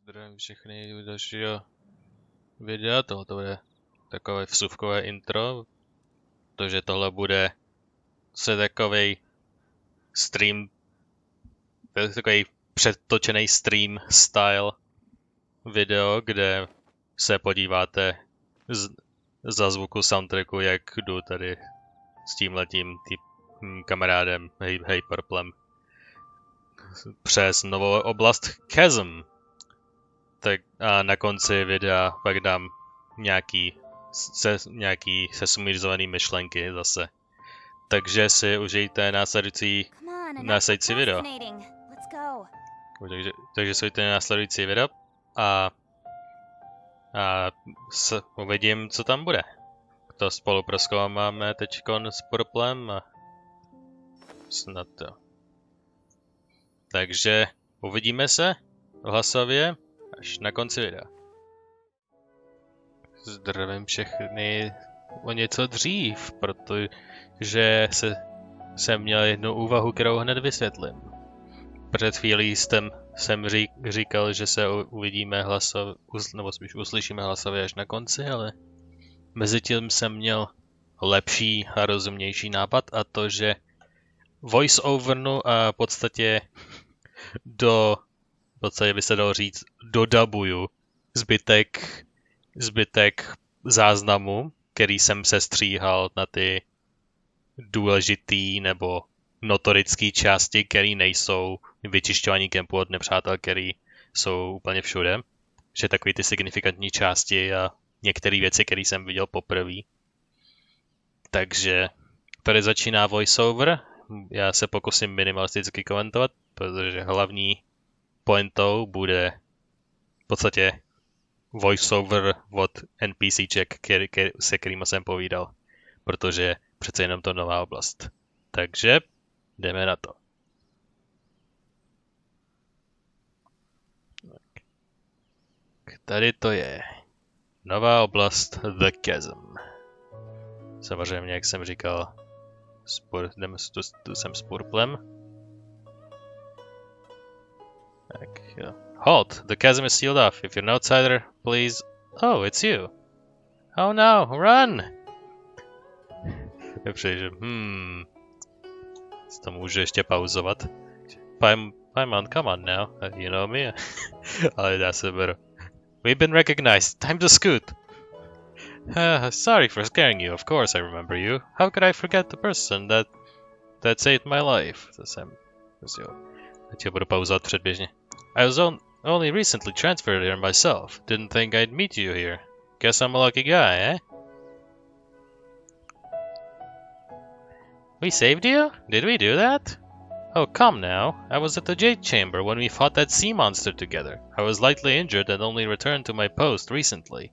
Zdravím všechny u dalšího videa, tohle bude takové vsuvkové intro, protože tohle bude takový stream, takový předtočený stream style video, kde se podíváte za zvuku soundtracku, jak jdu tady s tímhletím kamarádem, hej Purplem, přes novou oblast Chasm. Tak a na konci videa pak dám nějaký sesumířovaný myšlenky zase. Takže si užijte následující video. Takže si užijte následující video a uvidím, co tam bude. To spolu prozkoumáme teďkon s Purplem a snad to. Takže uvidíme se hlasově až na konci videa. Zdravím všechny o něco dřív, protože jsem měl jednu úvahu, kterou hned vysvětlím. Před chvílí jsem říkal, že se uvidíme nebo spíš uslyšíme hlasově až na konci, ale mezitím jsem měl lepší a rozumnější nápad, a to, že voice-overnu a v podstatě by se dalo říct, dodabuju zbytek záznamu, který jsem sestříhal na ty důležitý nebo notorické části, které nejsou vyčišťování kempu od nepřátel, který jsou úplně všude. Že takový ty signifikantní části a některé věci, které jsem viděl poprvé. Takže tady začíná voiceover. Já se pokusím minimalisticky komentovat, protože hlavní pointou bude v podstatě voiceover od NPCček, se kterýma jsem povídal, protože přece jenom to nová oblast. Takže jdeme na to. Tady to je nová oblast The Chasm. Samozřejmě, jak jsem říkal, tu jsem s Purplem. Tak jo. Halt! The chasm is sealed off. If you're an outsider, please... Oh, it's you. Oh no, run! To můžu ještě pauzovat. Paimon, come on now. You know me. Ale dá se beru. We've been recognized. Time to scoot. Sorry for scaring you. Of course I remember you. How could I forget the person that saved my life? Teď budu pauzovat předběžně. I was only recently transferred here myself. Didn't think I'd meet you here. Guess I'm a lucky guy, eh? We saved you? Did we do that? Oh, come now. I was at the Jade Chamber when we fought that sea monster together. I was lightly injured and only returned to my post recently.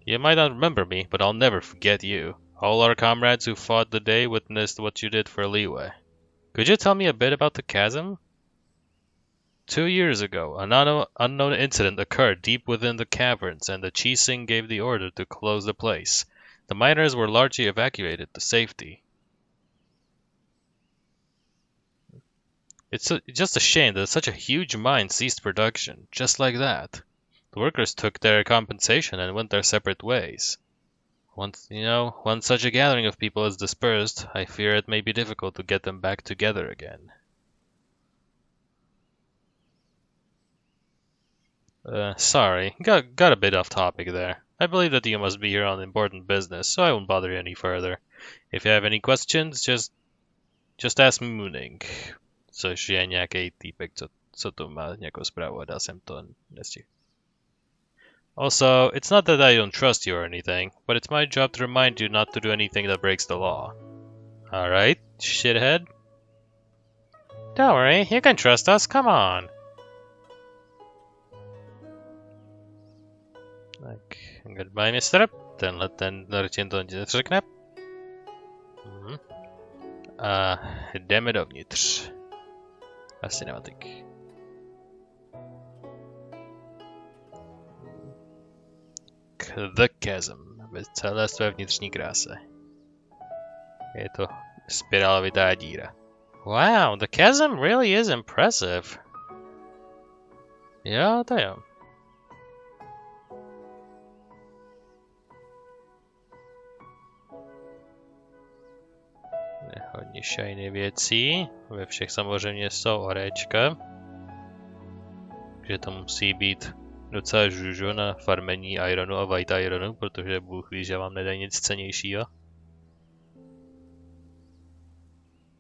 You might not remember me, but I'll never forget you. All our comrades who fought the day witnessed what you did for Leeway. Could you tell me a bit about the chasm? 2 years ago, an unknown incident occurred deep within the caverns, and the Chasm gave the order to close the place. The miners were largely evacuated to safety. It's just a shame that such a huge mine ceased production, just like that. The workers took their compensation and went their separate ways. Once such a gathering of people is dispersed, I fear it may be difficult to get them back together again. Sorry, got a bit off topic there. I believe that you must be here on important business, so I won't bother you any further. If you have any questions, just ask me Mooning. Což je nějaký týpek, co tu má nějakou zprávu, a dal jsem to nestihl. Also, it's not that I don't trust you or anything, but it's my job to remind you not to do anything that breaks the law. Alright, shithead? Don't worry, you can trust us, come on. Tak, goodbye, mister. Ten to řekne. A jdeme dovnitř. Asi nematik. The Chasm, ve celé své vnitřní kráse. Je to spirálovitá díra. Wow, the chasm really is impressive. Jo, to jo. Hodně shiny věcí. Ve všech samozřejmě jsou orečka. Takže to musí být docela žužo na farmení ironu a white ironu, protože Bůh ví, že vám nedají nic cennějšího.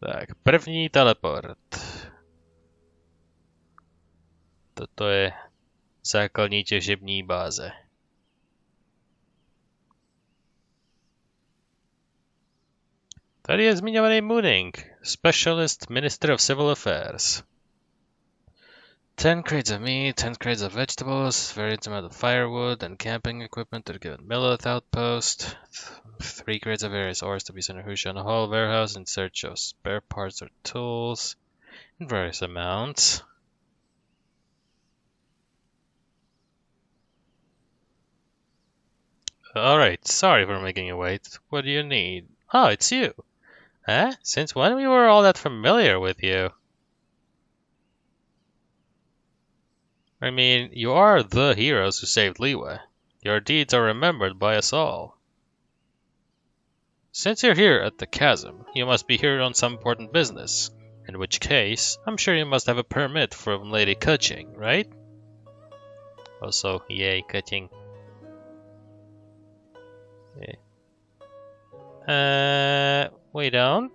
Tak, první teleport. Toto je základní těžební báze. Tady je zmiňovaný Mooning, Specialist Minister of Civil Affairs. 10 crates of meat, 10 crates of vegetables, various amount of firewood and camping equipment to the given Millith outpost. 3 crates of various ores to be sent to Hushan Hall warehouse in search of spare parts or tools in various amounts. Alright, sorry for making you wait. What do you need? Oh, it's you. Huh? Since when we were all that familiar with you? I mean, you are the heroes who saved Liyue. Your deeds are remembered by us all. Since you're here at the Chasm, you must be here on some important business. In which case, I'm sure you must have a permit from Lady Kuching, right? Also, yay, Kuching. We don't?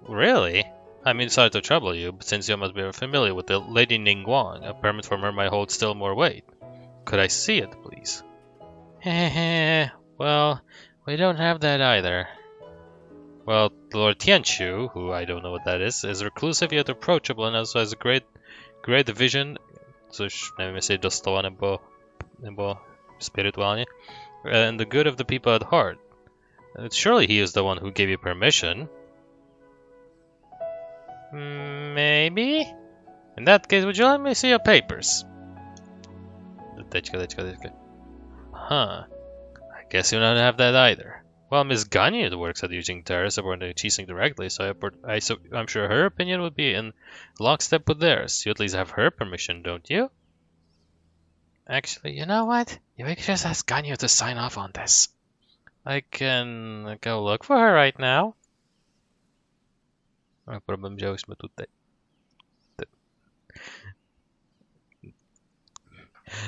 Really? I mean, sorry to trouble you, but since you must be familiar with the Lady Ningguang, a permit from her might hold still more weight. Could I see it, please? Well, we don't have that either. Well, Lord Tianchu, who I don't know what that is reclusive yet approachable and also has a great vision, což nevím, jestli doslova nebo spirituálně, and the good of the people at heart. Surely he is the one who gave you permission. Maybe? In that case, would you let me see your papers? Huh. I guess you don't have that either. Well, Miss Gagne works at using Terrace aboard the Chasing directly, so I'm sure her opinion would be in lockstep with theirs. You at least have her permission, don't you? Actually, you know what? You could just ask Gagne to sign off on this. I can go look for her right now. Problém, že už jsme tu teď.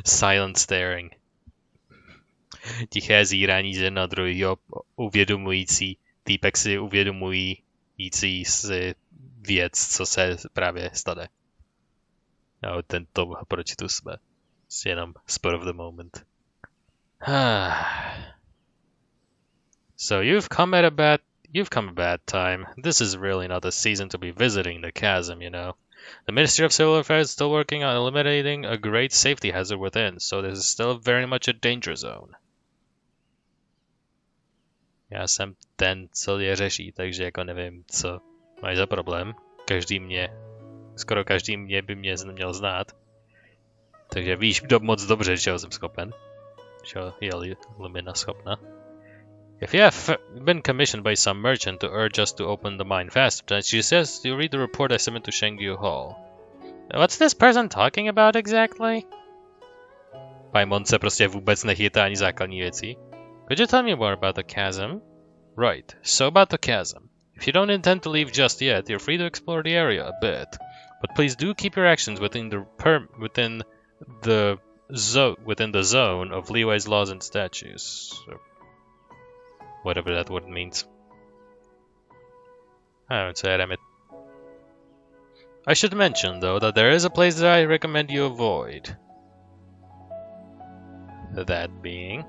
Silent staring. Tiché zírání ze na druhýho, uvědomující, týpek si uvědomující si věc, co se právě stane. No, tento, proč tu jsme? Jenom spur of the moment. So you've come a bad time. This is really not the season to be visiting the Chasm, you know. The Ministry of Civil Affairs is still working on eliminating a great safety hazard within, so this is still very much a danger zone. Já jsem ten, co je řeší, takže jako nevím, co máš za problém. Skoro každý mě by mě měl znát. Takže víš moc dobře, čeho jsem schopen. Čeho je Lumina schopna. If you have been commissioned by some merchant to urge us to open the mine faster, then she says you read the report I submitted to Shengyu Hall. What's this person talking about exactly? Paimon se prostě vůbec nechytá ani základní věci. Could you tell me more about the Chasm? Right, so about the Chasm. If you don't intend to leave just yet, you're free to explore the area a bit. But please do keep your actions within the zone of Liyue's laws and statutes. Whatever that word means. I don't say it. I should mention, though, that there is a place that I recommend you avoid. That being...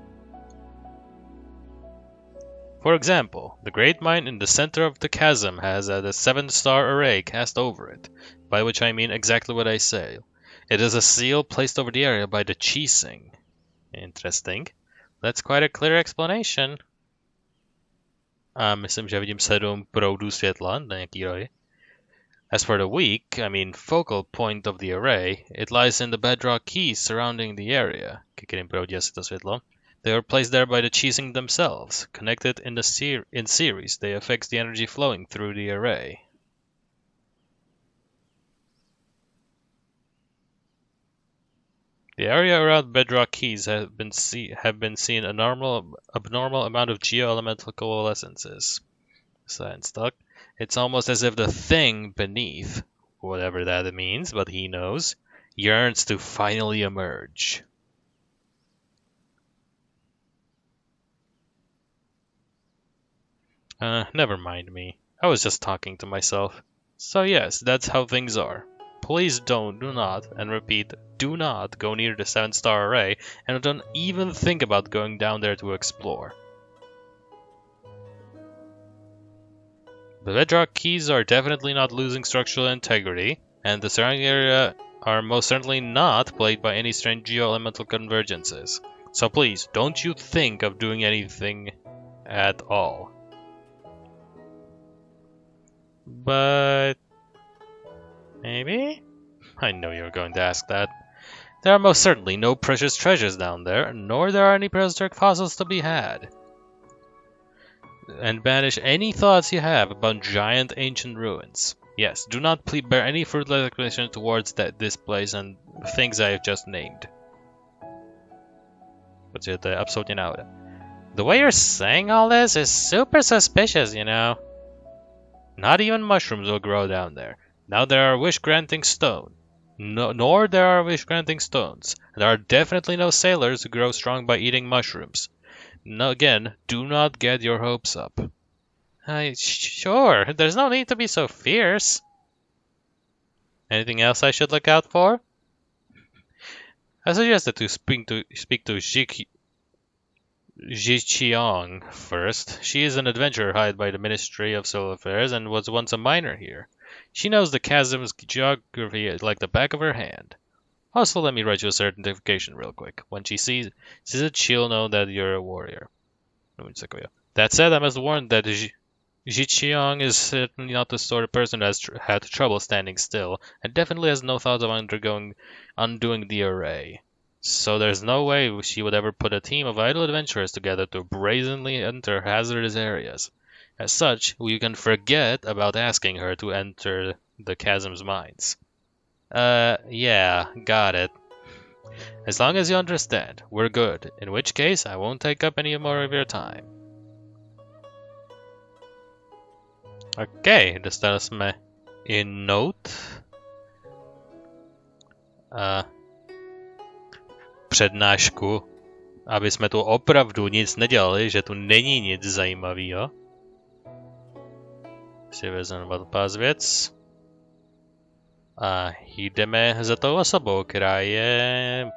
For example, the great mine in the center of the chasm has a 7-star array cast over it, by which I mean exactly what I say. It is a seal placed over the area by the Chasing. Interesting. That's quite a clear explanation. A myslím, že vidím 7 proudů světla na nějaký roj. As for the weak, I mean focal point of the array, it lies in the bedrock keys surrounding the area. Ke kterým proudí asi to světlo. They are placed there by the Chasing themselves. Connected in series, they affect the energy flowing through the array. The area around Bedrock Keys have been seen an abnormal amount of geo-elemental coalescences. Stuck. It's almost as if the thing beneath, whatever that means, but he knows, yearns to finally emerge. Never mind me. I was just talking to myself. So yes, that's how things are. Please do not, and repeat, do not go near the 7-star array, and don't even think about going down there to explore. The Bedrock Keys are definitely not losing structural integrity, and the surrounding area are most certainly not plagued by any strange geo-elemental convergences. So please, don't you think of doing anything at all. But maybe? I know you were going to ask that. There are most certainly no precious treasures down there, nor there are any prehistoric fossils to be had. And banish any thoughts you have about giant ancient ruins. Yes, do not bear any fruitless explanation towards this place and things I have just named. Absolutnie naude. The way you're saying all this is super suspicious, you know. Not even mushrooms will grow down there. Now there are wish-granting stones. Nor there are wish-granting stones. There are definitely no sailors who grow strong by eating mushrooms. No, again, do not get your hopes up. Sure, there's no need to be so fierce. Anything else I should look out for? I suggested to speak to Jiqiang first. She is an adventurer hired by the Ministry of Civil Affairs and was once a miner here. She knows the chasm's geography like the back of her hand. Also, let me write you a certification real quick. When she sees it, she'll know that you're a warrior. That said, I must warn that Jiqiang is certainly not the sort of person who has had trouble standing still, and definitely has no thoughts of undoing the array. So there's no way she would ever put a team of idle adventurers together to brazenly enter hazardous areas. As such, you can forget about asking her to enter the chasm's mines. Yeah, got it. As long as you understand, we're good. In which case, I won't take up any more of your time. Okay, dostali jsme i note. Přednášku, aby jsme tu opravdu nic nedělali, že tu není nic zajímavého. Si vezmeme pás věc. A jdeme za tou osobou, která je...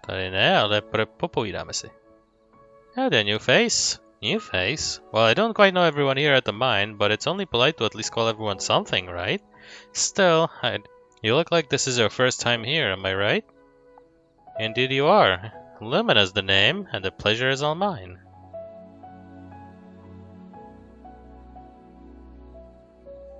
Tady ne, ale popovídáme si. Oh, the new face. New face? Well, I don't quite know everyone here at the mine, but it's only polite to at least call everyone something, right? Still, you look like this is your first time here, am I right? Indeed you are. Lumina's the name, and the pleasure is all mine.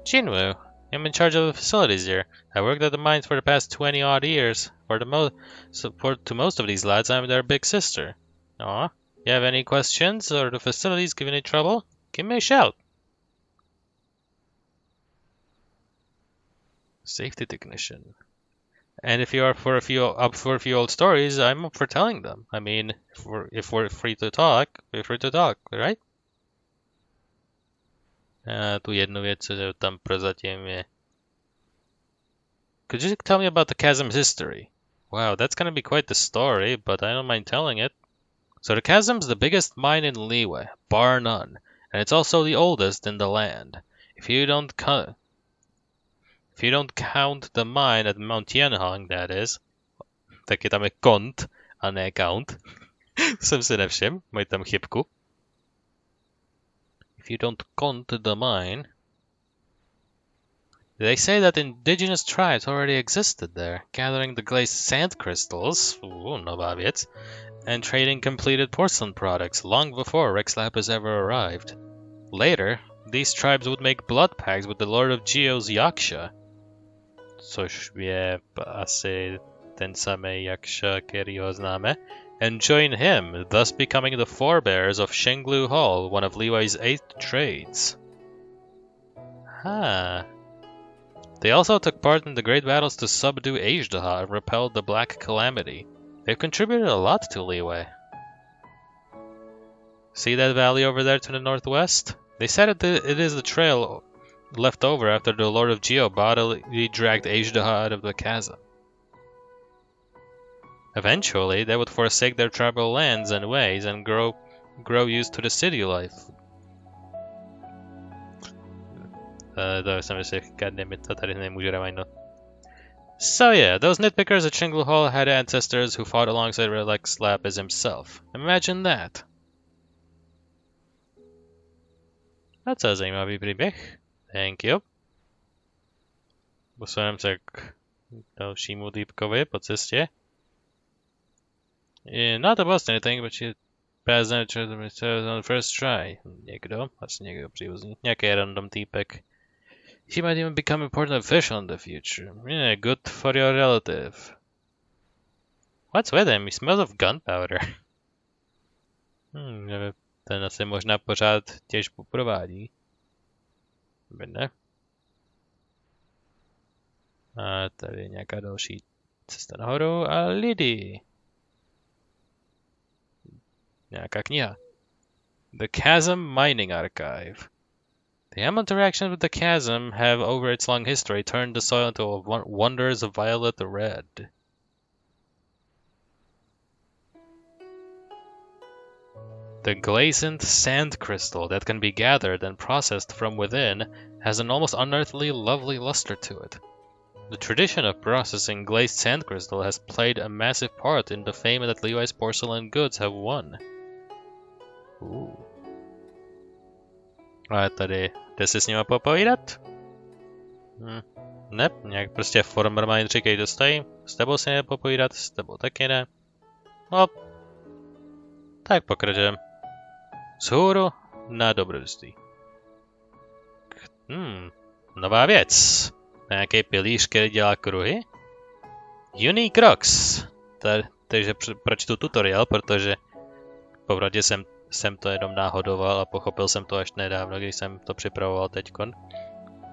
Jinwoo, I'm in charge of the facilities here. I worked at the mines for the past 20-odd years. To most of these lads, I'm their big sister. Aw, you have any questions, or the facilities give any trouble? Give me a shout. Safety technician. And if you are up for a few old stories, I'm up for telling them. I mean, if we're free to talk, we're free to talk, right? Tu jednu věc, že tam prozatím je. Could you tell me about the chasm's history? Wow, that's gonna be quite the story, but I don't mind telling it. So the chasm's the biggest mine in Liyue, bar none, and it's also the oldest in the land. If you don't count the mine at Mount Tianhong, that is, taky tam je kont a ne count. Jsem si nevšiml, mají tam chybku. If you don't count the mine, they say that indigenous tribes already existed there, gathering the glazed sand crystals, nová věc, and trading completed porcelain products long before Rex Lapis ever arrived. Later, these tribes would make blood pacts with the Lord of Geo's Yaksha, což je asi ten samý Yaksha, který ho známe, and join him, thus becoming the forebears of Shenglu Hall, one of Liyue's 8 trades. They also took part in the great battles to subdue Azhdaha and repelled the Black Calamity. They've contributed a lot to Liyue. See that valley over there to the northwest? They said it is the trail left over after the Lord of Geo bodily dragged Azhdaha out of the chasm. Eventually, they would forsake their tribal lands and ways and grow used to the city life. So yeah, those nitpickers at Shingle Hall had ancestors who fought alongside Relax Lapis himself. Imagine that. Docela zajímavý příběh. Thank you. Posuneme se k dalšímu týpkovi po cestě. Not about anything, but she passed on the first try. Někdo, asi někdo příbuzný. Nějaký random týpek. She might even become important official in the future. Yeah, good for your relative. What's with him? He smells of gunpowder. Ten asi možná pořád těžbu provádí. Ne? A tady je nějaká další cesta nahoru a lidi. Nějaká kniha. The Chasm Mining Archive. The interactions with the chasm have, over its long history, turned the soil into wonders of violet red. The glazed sand crystal that can be gathered and processed from within has an almost unearthly, lovely luster to it. The tradition of processing glazed sand crystal has played a massive part in the fame that Liyue's porcelain goods have won. A tady, jde si s nima popovídat? Ne, nějak prostě former mind říkej, dostaj. S tebou si nepopovídat, s tebou taky ne. No, tak pokračujeme. Vzhůru na dobrodružství. Nová věc. Nějaký pilíř, který dělá kruhy? Unique Rocks. Takže pročtu tutoriál, protože popravdě jsem to jenom náhodoval a pochopil jsem to až nedávno, když jsem to připravoval teďkon.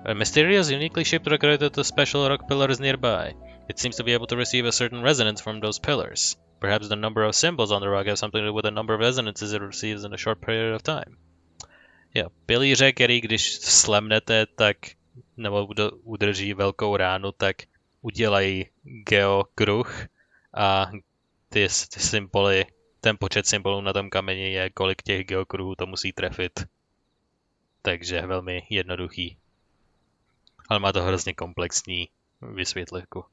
A mysterious, uniquely shaped rock related to special rock pillars nearby. It seems to be able to receive a certain resonance from those pillars. Perhaps the number of symbols on the rock has something to do with the number of resonances it receives in a short period of time. Jo, pilíře, který když slemnete, tak nebo udrží velkou ránu, tak udělají geokruh a ty symboly, ten počet symbolů na tom kameni je, kolik těch geokruhů to musí trefit. Takže velmi jednoduchý. Ale má to hrozně komplexní vysvětlivku.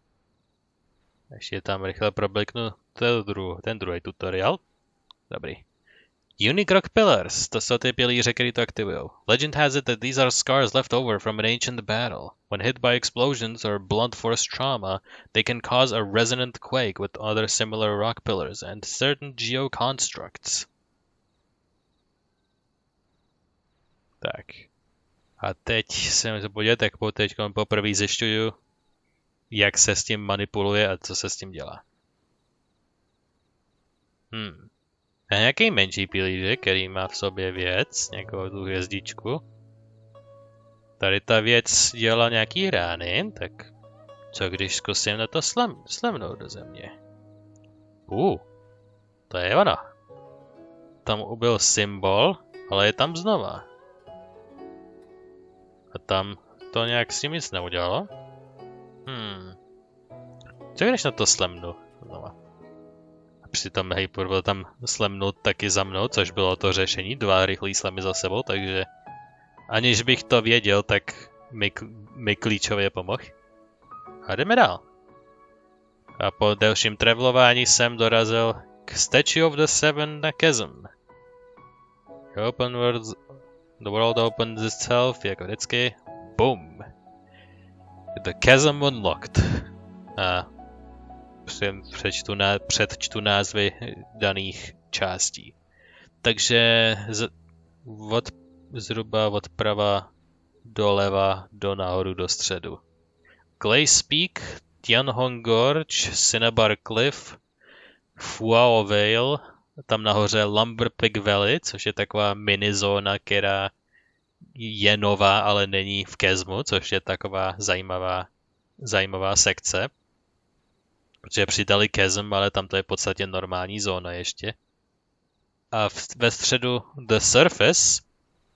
Ještě tam rychle probliknu ten druhý tutoriál. Dobrý. Unique Rock Pillars, to jsou ty pilíře, který to aktivujou. Legend has it that these are scars left over from an ancient battle. When hit by explosions or blunt force trauma, they can cause a resonant quake with other similar rock pillars and certain geoconstructs. Tak. A teď se můžu podívat, tak teď poprvé zjišťuju, jak se s tím manipuluje a co se s tím dělá. A nějaký menší pilířek, který má v sobě věc, nějakou tu hvězdičku. Tady ta věc dělá nějaký rány, tak co když zkusím na to slemnout do země? To je ono. Tam ubyl symbol, ale je tam znova. A tam to nějak s tím nic neudělalo? Co když na to slemnu znova? Přitom Hyper byl tam slemnout taky za mnou, což bylo to řešení, 2 rychlý slemy za sebou, takže aniž bych to věděl, tak mi klíčově pomohl. A jdeme dál. A po delším travelování jsem dorazil k Statue of the Seven na Chasm. The world opens itself, jako vždycky. Boom. The Chasm unlocked. A předčtu názvy daných částí. Takže zhruba odprava doleva do nahoru do středu. Glaze Peak, Tianhong Gorge, Cinnabar Cliff, Fuao Vale, tam nahoře Lumber Pig Valley, což je taková minizóna, která je nová, ale není v Chasmu, což je taková zajímavá sekce. Protože přidali Chasm, ale tam to je v podstatě normální zóna ještě. A ve středu The Surface,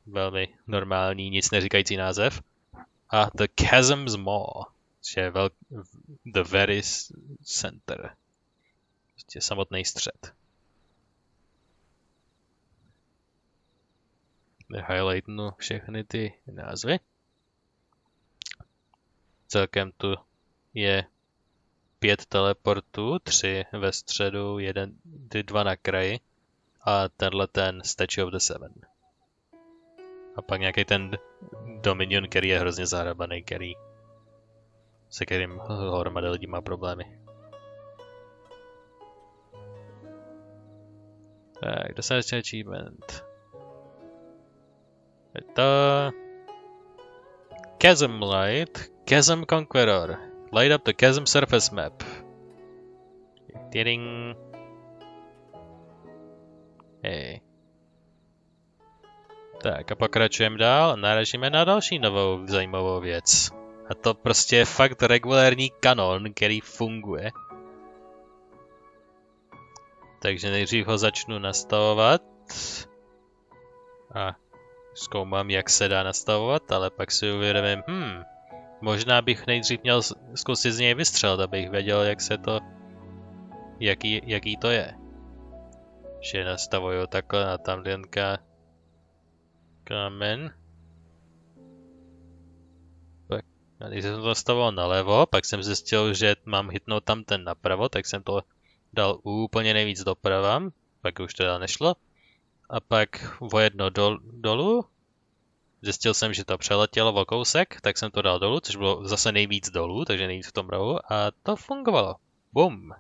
velmi normální, nic neříkající název, a The Chasm's Maw, což je The Very Center. Prostě samotný střed. Highlightnu všechny ty názvy. Celkem tu je 5 teleportů, 3 ve středu, 2 na kraji a tenhle ten Statue of the Seven. A pak nějaký ten Dominion, který je hrozně zahrabaný, se kterým hromada lidí má problémy. Tak, dostatečný achievement. Je to Chasm Light, Chasm Conqueror. Light up the Chasm surface map. Tiring. Hej. Tak a pokračujeme dál a narážíme na další novou zajímavou věc. A to prostě je fakt regulární kanon, který funguje. Takže nejdřív ho začnu nastavovat. A zkoumám, jak se dá nastavovat, ale pak si uvědomím, možná bych nejdřív měl zkusit z něj vystřelit, abych věděl, jak se to, jaký to je. Že nastavuju takhle na tamdenka kámen. Pak, když jsem to nastavil nalevo, pak jsem zjistil, že mám hitnout tam ten napravo, tak jsem to dal úplně nejvíc doprava, pak už to nešlo. A pak o jedno dolů. Zjistil jsem, že to přeletělo o kousek, tak jsem to dal dolů, což bylo zase nejvíc dolů, takže nejvíc v tom rohu. A to fungovalo. Bum.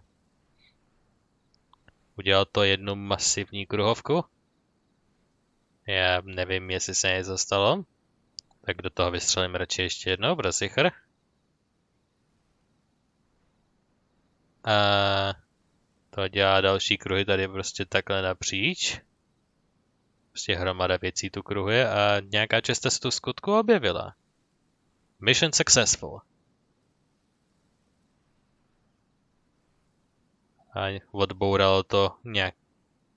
Udělal to jednu masivní kruhovku. Já nevím, jestli se něco stalo. Tak do toho vystřelím radši ještě jednou, pro sichr. A to dělá další kruhy tady prostě takhle napříč. Prostě hromada věcí tu kruhuje a nějaká česta se tu v skutku objevila. Mission successful. A odbouralo to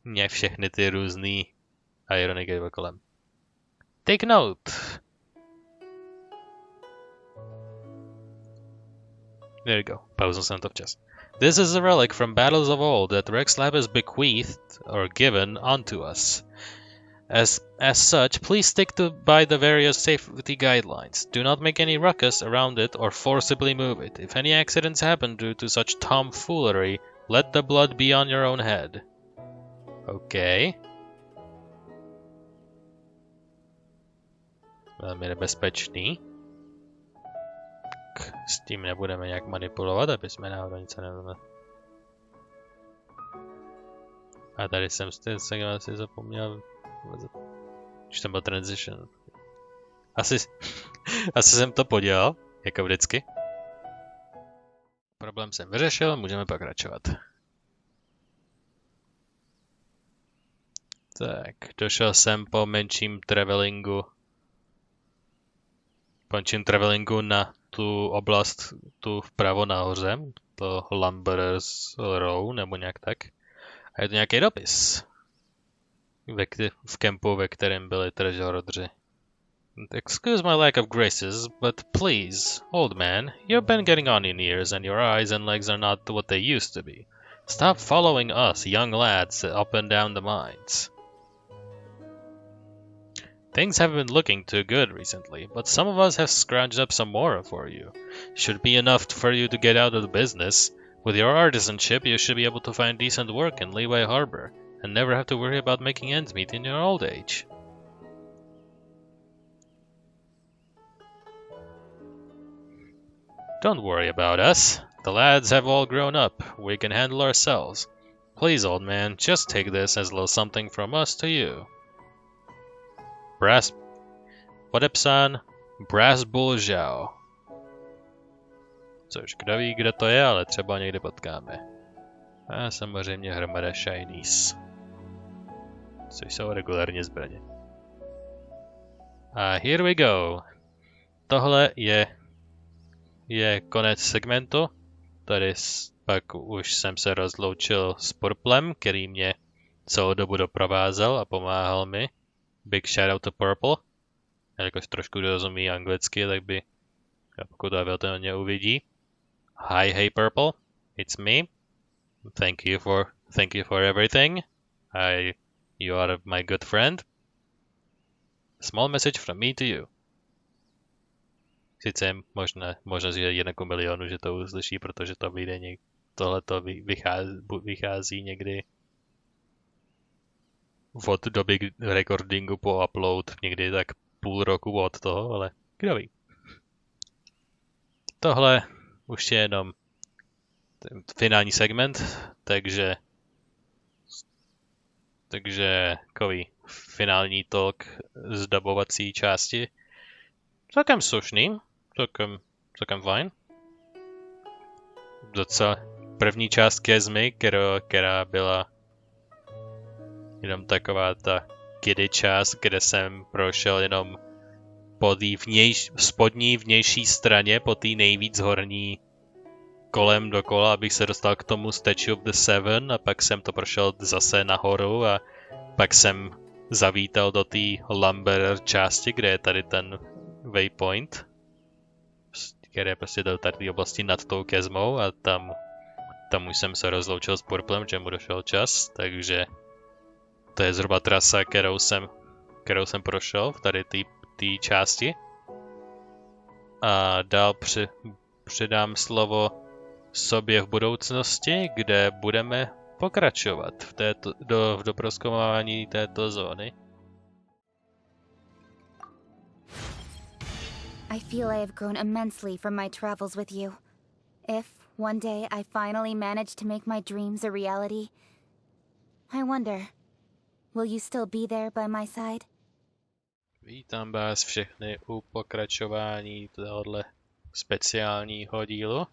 nějak všechny ty různý ironiky kolem. Take note. There you go. Pauznul jsem to včas. This is a relic from battles of old that Rexlab has bequeathed or given unto us. As such, please stick by the various safety guidelines. Do not make any ruckus around it or forcibly move it. If any accidents happen due to such tomfoolery, let the blood be on your own head. Okay. Velmi nebezpečný. S tím nebudeme nějak manipulovat, aby jsme náhodou něco nevěděli. A tady jsem si zapomněl. Už tam byl transition. Asi jsem to podělal, jako vždycky. Problém jsem vyřešil, můžeme pokračovat. Tak, došel jsem po menším travelingu na tu oblast tu vpravo nahoře, to Lumberers Row, nebo nějak tak. A je to nějaký dopis. V kempu, ve kterém byli treasure. Excuse my lack of graces, but please, old man, you've been getting on in years and your eyes and legs are not what they used to be. Stop following us, young lads, up and down the mines. Things haven't been looking too good recently, but some of us have scrounged up some more for you. Should be enough for you to get out of the business. With your artisanship, you should be able to find decent work in Leeway Harbor, and never have to worry about making ends meet in your old age. Don't worry about us. The lads have all grown up. We can handle ourselves. Please, old man, just take this as a little something from us to you. Podepsán Brass Bull Zhao. Což kdo ví, kde to je, ale třeba někde potkáme. A samozřejmě hromada shinies. Což jsou regulárně zbraně. A here we go. Tohle je konec segmentu. Tady pak už jsem se rozloučil s Purplem, který mě celou dobu doprovázel a pomáhal mi. Big shout out to Purple. Jakož trošku rozumí anglicky, tak by, pokud to eventuálně uvidí. Hi, hey Purple, it's me. Thank you for everything. You are my good friend. Small message from me to you. Sice možná že 1 milionu, že to uslyší, protože to vyjde tohleto vychází někdy od doby recordingu po upload, někdy tak půl roku od toho, ale kdo ví. Tohle už je jenom finální segment, takže takový finální talk z dubovací části. Celkem slušný, celkem fajn. Docela první část Chasmy, která byla jenom taková ta kiddie část, kde jsem prošel jenom po té spodní vnější straně, po té nejvíc horní kolem dokola, abych se dostal k tomu Statue of the Seven a pak jsem to prošel zase nahoru a pak jsem zavítal do té Lumber části, kde je tady ten waypoint, který je prostě do tady oblasti nad tou Chasmou a tam už jsem se rozloučil s Purplem, že mu došel čas, takže to je zhruba trasa, kterou jsem prošel v tady té části. A dál předám slovo sobě v budoucnosti, kde budeme pokračovat v doprozkoumávání této zóny. I feel I have grown immensely from my travels with you. If one day I finally manage to make my dreams a reality, I wonder, will you still be there by my side? Vítám vás všechny u pokračování tohohle speciálního dílu.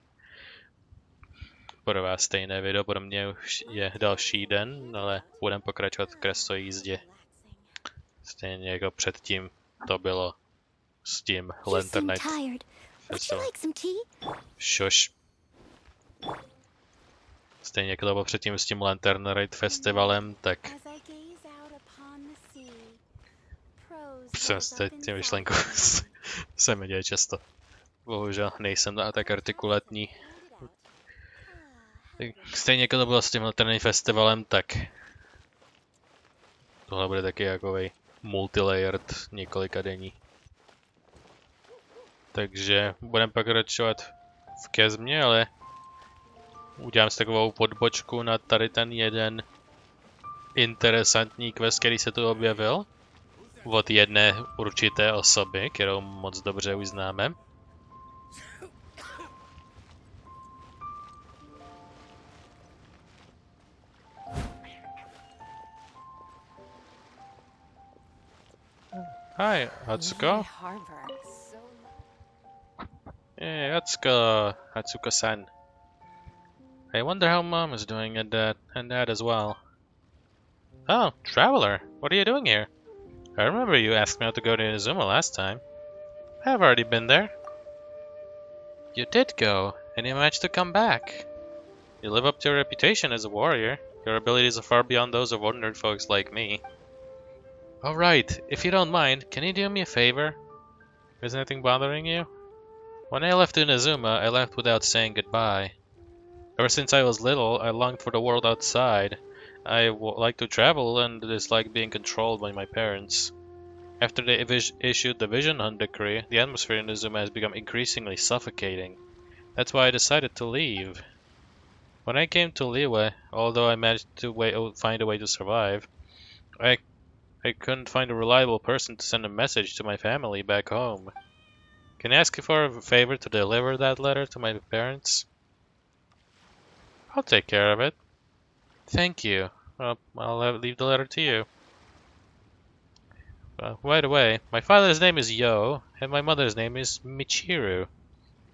Pro vás stejné video, pro mě už je další den, ale budeme pokračovat v krestojízdě. Stejně jako předtím to bylo s tím Lantern Night Festival. Šoš. Stejně jako to bylo předtím s tím Lantern Night Festivalem, tak jsem se tím myšlenkou se mi děje často. Bohužel nejsem tak artikulatní. Stejně jako to bylo s tím Lantern Festivalem, tak tohle bude taky jakovej multilayered několika denní. Takže budeme pokračovat v Chasmě, ale udělám si takovou podbočku na tady ten jeden interesantní quest, který se tu objevil od jedné určité osoby, kterou moc dobře už známe. Hi, Hatsuko. Hey, Hatsuko-san. I wonder how Mom is doing and Dad as well. Oh, Traveler, what are you doing here? I remember you asked me out to go to Inazuma last time. I have already been there. You did go, and you managed to come back. You live up to your reputation as a warrior. Your abilities are far beyond those of ordinary folks like me. Alright, if you don't mind, can you do me a favor? Is anything bothering you? When I left Inazuma, I left without saying goodbye. Ever since I was little, I longed for the world outside. I like to travel and dislike being controlled by my parents. After they issued the Vision Hunt decree, the atmosphere in Inazuma has become increasingly suffocating. That's why I decided to leave. When I came to Liyue, although I managed to find a way to survive, I couldn't find a reliable person to send a message to my family back home. Can I ask you for a favor to deliver that letter to my parents? I'll take care of it. Thank you. I'll leave the letter to you. By the way, my father's name is Yo, and my mother's name is Michiru.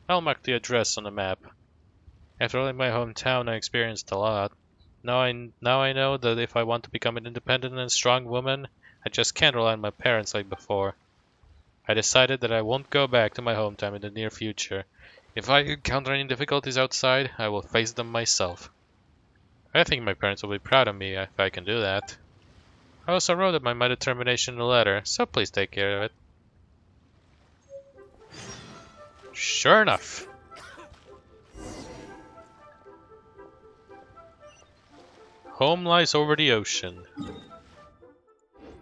I'll mark the address on the map. After leaving my hometown, I experienced a lot. Now I know that if I want to become an independent and strong woman, I just can't rely on my parents like before. I decided that I won't go back to my hometown in the near future. If I encounter any difficulties outside, I will face them myself. I think my parents will be proud of me if I can do that. I also wrote about my determination in a letter, so please take care of it. Sure enough. Home lies over the ocean.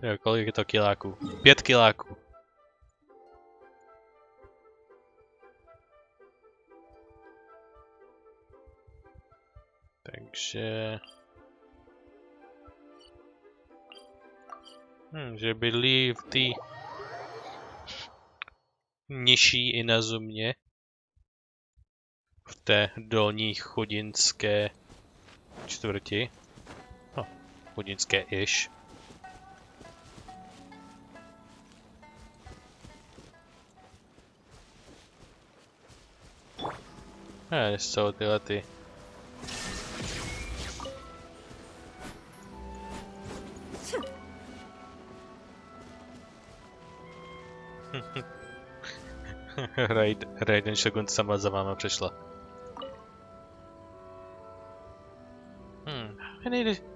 Jo, kolik je to kiláků? 5 kiláků. Takže... že bydlí v té nižší Inazumě. V té dolní chudinské čtvrti. Chudinské-ish. Jsou tyhle ty. Raiden Shogun sama za váma přišla.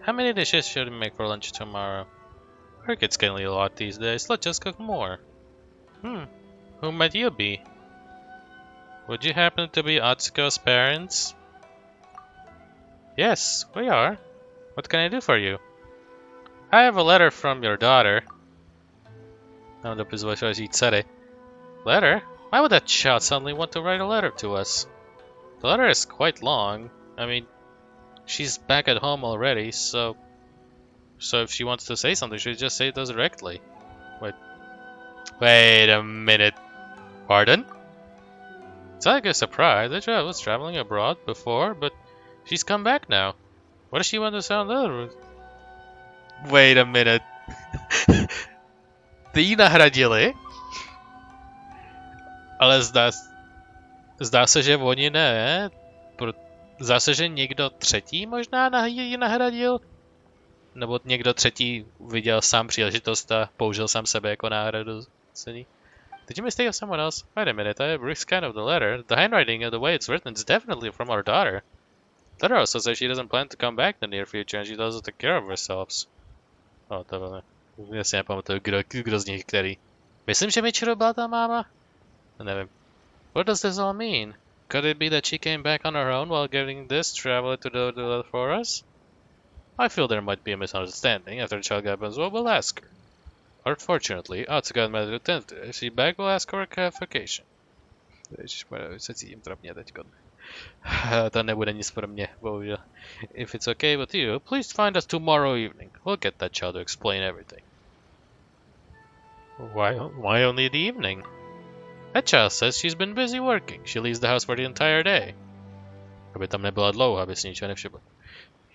How many dishes should we make for lunch tomorrow? Our kids can eat a lot these days. Let's just cook more. Who might you be? Would you happen to be Atsuko's parents? Yes, we are. What can I do for you? I have a letter from your daughter. Não deu pra a gente said Letter? Why would that child suddenly want to write a letter to us? The letter is quite long. I mean, she's back at home already, so if she wants to say something, she'll just say it directly. Wait a minute. Pardon? It's not like a surprise. I was traveling abroad before, but she's come back now. What does she want to say on the letter? Wait a minute. Ty ji nahradili? Ale zdá se, že oni ne. Zdá se, že někdo třetí možná ji nahradil? Nebo někdo třetí viděl sám příležitost a použil sám sebe jako náhradu cený? Did you mistake of someone else? Wait a minute, I have a brief scan of the letter. The handwriting and the way it's written is definitely from our daughter. The letter also says she doesn't plan to come back in the near future and she doesn't take care of herself. To bylo. Já si nepamatuju, kdo z nich který. Myslím, že Michiru byla ta máma? Nevím. What does this all mean? Could it be that she came back on her own while getting this traveler to do the letter for us? I feel there might be a misunderstanding. After the child happens, we'll ask her. Unfortunately, Atsuka and Mother attempted. If she's back, we'll ask her a clarification. Ježišmarja, se cítím trapně teďko. To nebude nic pro mě, bohužel. If it's okay with you, please find us tomorrow evening. We'll get that child to explain everything. Why only the evening? That child says she's been busy working. She leaves the house for the entire day. Aby tam nebyla dlouho, aby si ničeho nevšiml.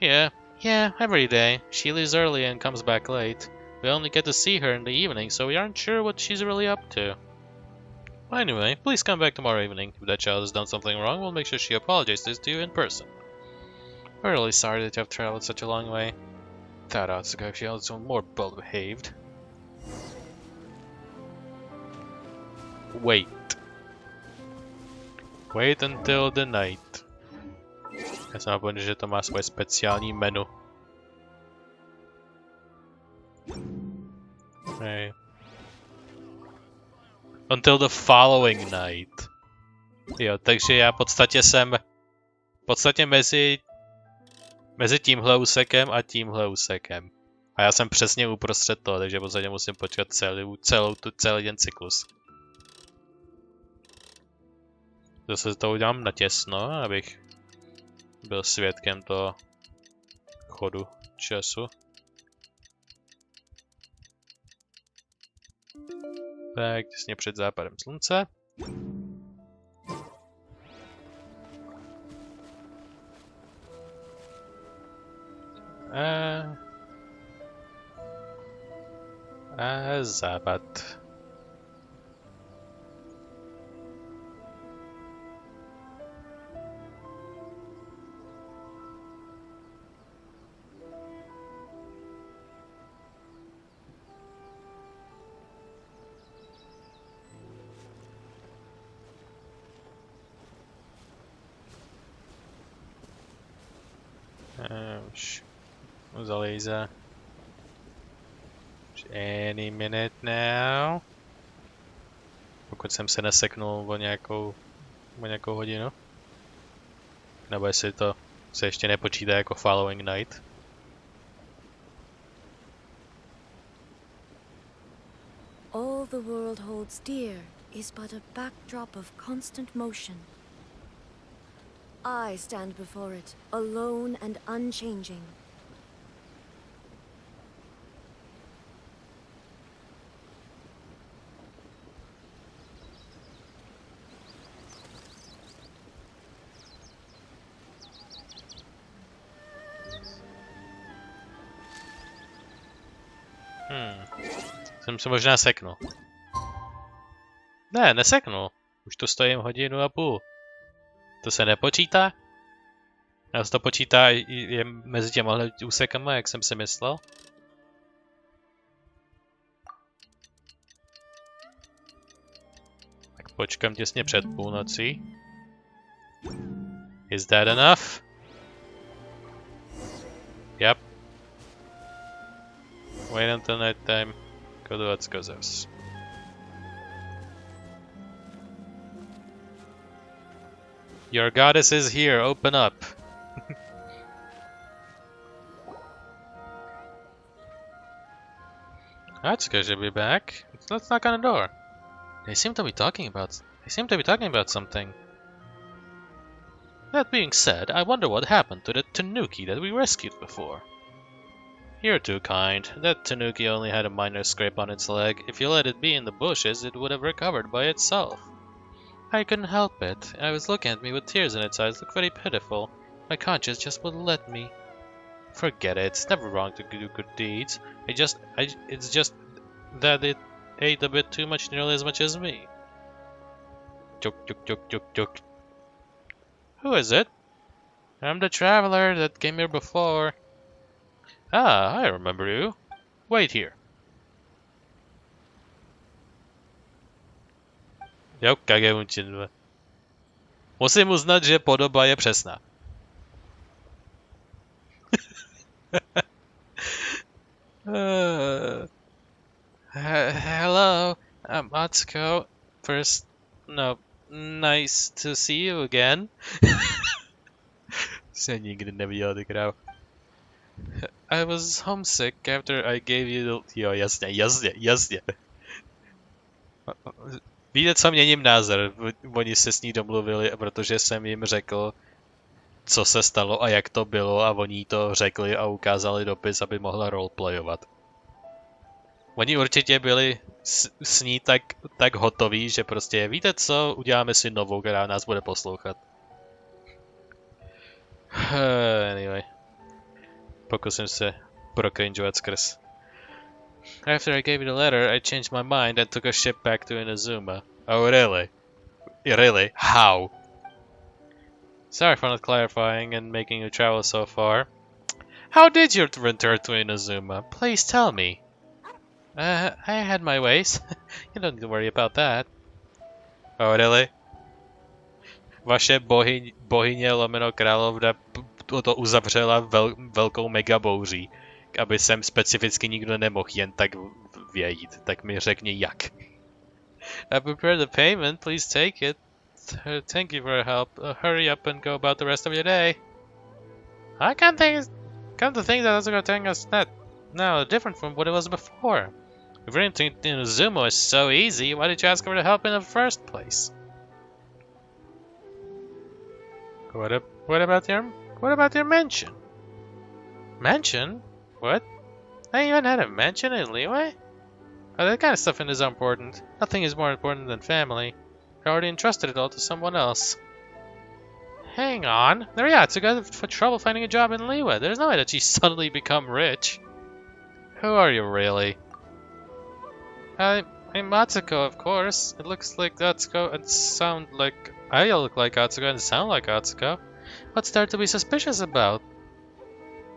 Yeah, every day. She leaves early and comes back late. We only get to see her in the evening, so we aren't sure what she's really up to. Anyway, please come back tomorrow evening. If that child has done something wrong, we'll make sure she apologizes to you in person. We're really sorry that you have traveled such a long way. Thought Atsuka if she was more well-behaved. Wait until the night. Já jsem napomněl, že to má svoje speciální menu. Hey. Until the following night. Jo, takže já v podstatě mezi tímhle úsekem a tímhle úsekem. A já jsem přesně uprostřed toho, takže v podstatě musím počkat celý ten cyklus. Zase to udělám natěsno, abych byl svědkem toho chodu času. Tak, těsně před západem slunce. A západ. Už zalíze. Any minute now. Pokud jsem se neseknul o nějakou hodinu. Nebo jestli to se ještě nepočítá jako following night. All the world holds dear is but a backdrop of constant motion. I stand before it, alone and unchanging. Jsem se možná seknul. Ne, neseknul. Už tu stojím 1,5 hodiny. To se nepočítá? Já se to počítá je mezi těma úsekama, jak jsem si myslel. Tak počkám těsně před půlnocí. Is that enough? Yep. Wait until night time. Go do what's goes. Your goddess is here, open up. That's good to be back. Let's knock on the door. They seem to be talking about something. That being said, I wonder what happened to the tanuki that we rescued before. You're too kind. That tanuki only had a minor scrape on its leg. If you let it be in the bushes, it would have recovered by itself. I couldn't help it. It was looking at me with tears in its eyes, looked very pitiful. My conscience just wouldn't let me. Forget it. It's never wrong to do good deeds. It's just that it ate a bit too much, nearly as much as me. Joke. Who is it? I'm the traveler that came here before. Ah, I remember you. Wait here. Jo, Kagemunchin. Musím uznat, že podoba je přesná. Hello, I'm Atsuko. First, no, nice to see you again. Se nikdy neviděl ty kráv. I was homesick after I gave you the... Jo, jasně. Víte, co, měním názor. Oni se s ní domluvili, protože jsem jim řekl, co se stalo a jak to bylo, a oni to řekli a ukázali dopis, aby mohla roleplayovat. Oni určitě byli s ní tak hotoví, že prostě víte co, uděláme si novou, která nás bude poslouchat. Anyway. Pokusím se procringeovat skrz. After I gave you the letter, I changed my mind and took a ship back to Inazuma. Oh, really? Really? How? Sorry for not clarifying and making you travel so far. How did you return to Inazuma? Please tell me. I had my ways. You don't need to worry about that. Oh, really? Vaše bohyně lomeno královna to uzavřela velkou megabouří, aby sem specificky nikdo nemohl jen tak vjejít. Tak mi řekni jak. I prepared the payment, please take it. Thank you for your help. Hurry up and go about the rest of your day. I come to think that that's going us that now different from what it was before. If renting Inazuma is so easy, why did you ask for the help in the first place? What about your mansion? Mansion? What? I even had a mansion in Liyue? Oh, that kind of stuff is important. Nothing is more important than family. I already entrusted it all to someone else. Hang on. There you are. It's got trouble finding a job in Liyue. There's no way that she suddenly become rich. Who are you really? I'm Atsuko, of course. It looks like Atsuko and sound like... I look like Atsuko and sound like Atsuko. What's there to be suspicious about?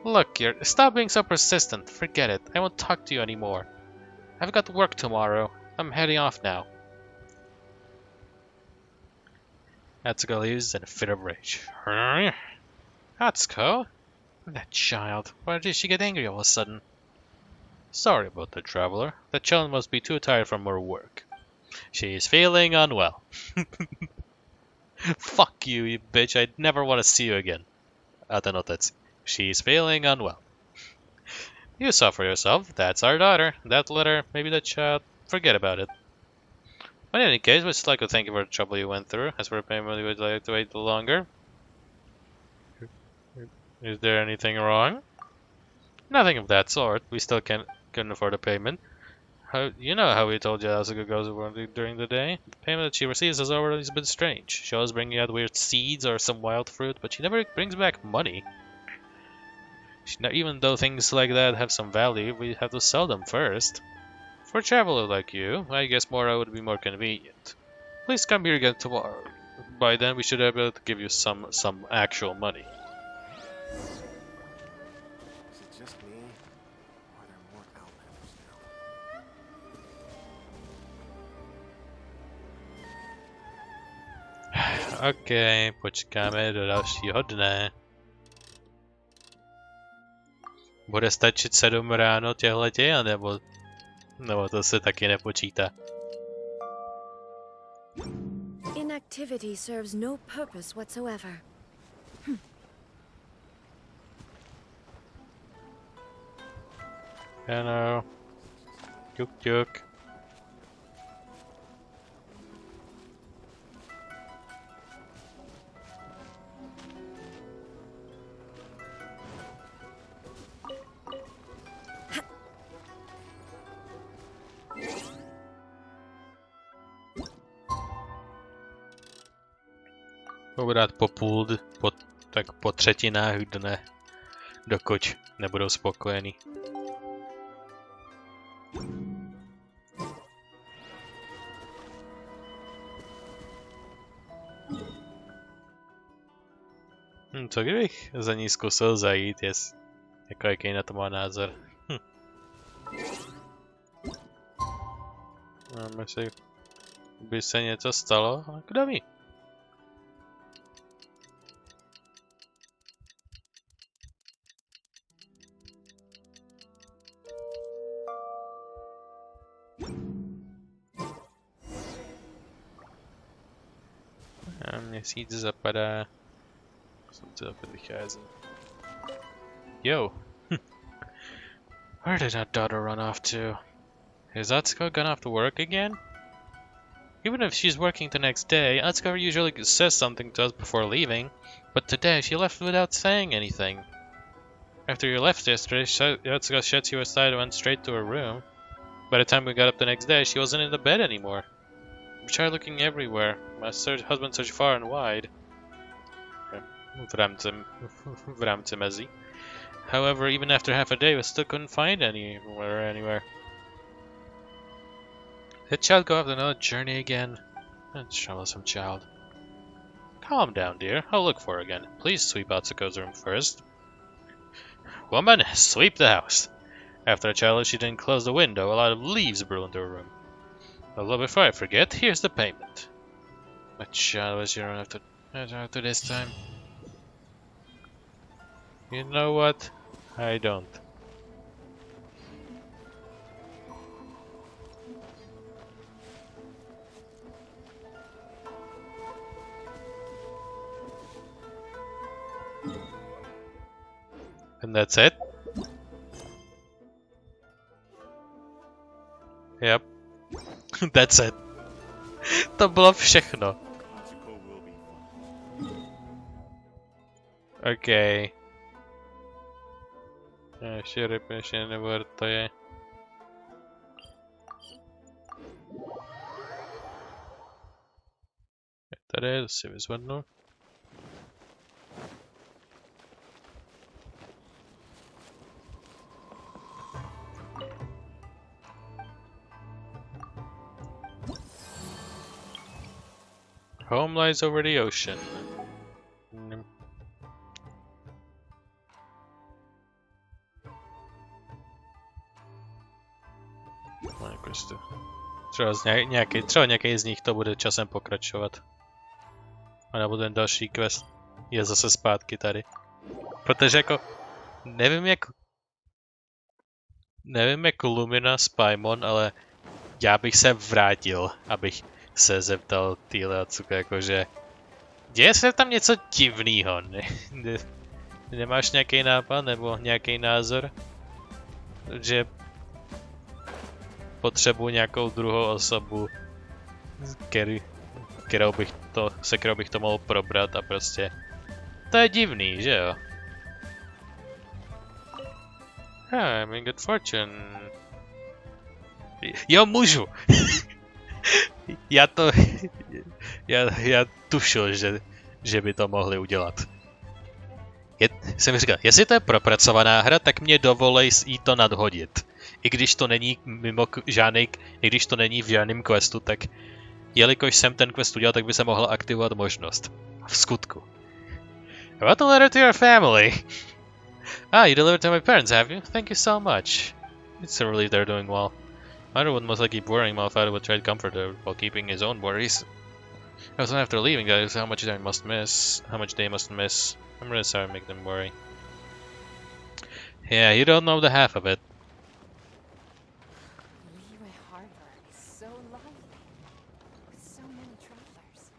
Look here, stop being so persistent. Forget it. I won't talk to you anymore. I've got work tomorrow. I'm heading off now. Atsuko leaves in a fit of rage. Atsuko? That child. Why did she get angry all of a sudden? Sorry about the traveler. That child must be too tired from her work. She is feeling unwell. Fuck you, you bitch. I'd never want to see you again. Atanotets. She's feeling unwell. You saw for yourself. That's our daughter. That letter, maybe that child. Forget about it. But in any case, we'd like to thank you for the trouble you went through. As for payment, we would like to wait longer. Is there anything wrong? Nothing of that sort. We still couldn't afford a payment. You know how we told you Asuka goes during the day? The payment that she receives has always been strange. She always brings out weird seeds or some wild fruit, but she never brings back money. Even though things like that have some value, we have to sell them first. For a traveler like you, I guess Mora would be more convenient. Please come here again tomorrow. By then, we should be able to give you some actual money. Is it just me? Or are there more outlanders now? Okej, počkáme do dalšího dne. Bude stačit 7 ráno těhletě, anebo to se taky nepočítá? Inactivity serves no purpose whatsoever. Ano. Ťuk, ťuk. Budu dát tak po třetinách dne, dokud nebudou spokojení. Co kdybych za ní zkusil zajít, jako jaký na to má názor? Myslím, by se něco stalo, a kdo ví? Měsíc zapadá. Slunce opět vychází. Yo! Where did that daughter run off to? Is Atsuko gone off to work again? Even if she's working the next day, Atsuko usually says something to us before leaving, but today she left without saying anything. After you left yesterday, Atsuko shut you aside and went straight to her room. By the time we got up the next day, she wasn't in the bed anymore. We tried looking everywhere. My husband searched far and wide. V rámci mezí. However, even after half a day, we still couldn't find anywhere. Did child go off on another journey again? That troublesome child. Calm down, dear. I'll look for her again. Please sweep Atsuko's room first. Woman, sweep the house. After a child, she didn't close the window. A lot of leaves blew into her room. Although before I forget, here's the payment. My child was here after this time. You know what? I don't. And that's it? Yep. That's it. To bylo všechno. Okay. Ještě repetition nebo to je. Tady, to si vyzvednu. Home lies over the ocean. Třeba nějaký z nich to bude časem pokračovat. A nebo ten další quest je zase zpátky tady. Protože jako Nevím jak Lumina s Paimon, ale já bych se vrátil, abych se zeptal týhle Atsuka, jakože děje se tam něco divného, nemáš nějaký nápad nebo nějaký názor? Že potřebuji nějakou druhou osobu, se kterou bych to mohl probrat a prostě to je divný, že jo? I'm in good fortune. Jo, můžu! já tušil, že by to mohli udělat. Jsem říkal, jestli to je propracovaná hra, tak mě dovolej jí to nadhodit. I když to není i když to není v žádném questu, tak jelikož jsem ten quest udělal, tak by se mohla aktivovat možnost. V skutku. I wrote a letter to your family. You delivered to my parents, have you? Thank you so much. It's a relief they're doing well. Mother would most likely keep worrying while father would try to comfort her while keeping his own worries. Also after leaving, guys, how much they must miss. I'm really sorry to make them worry. Yeah, you don't know the half of it. Liyue Harbor is so lovely, with so many travelers.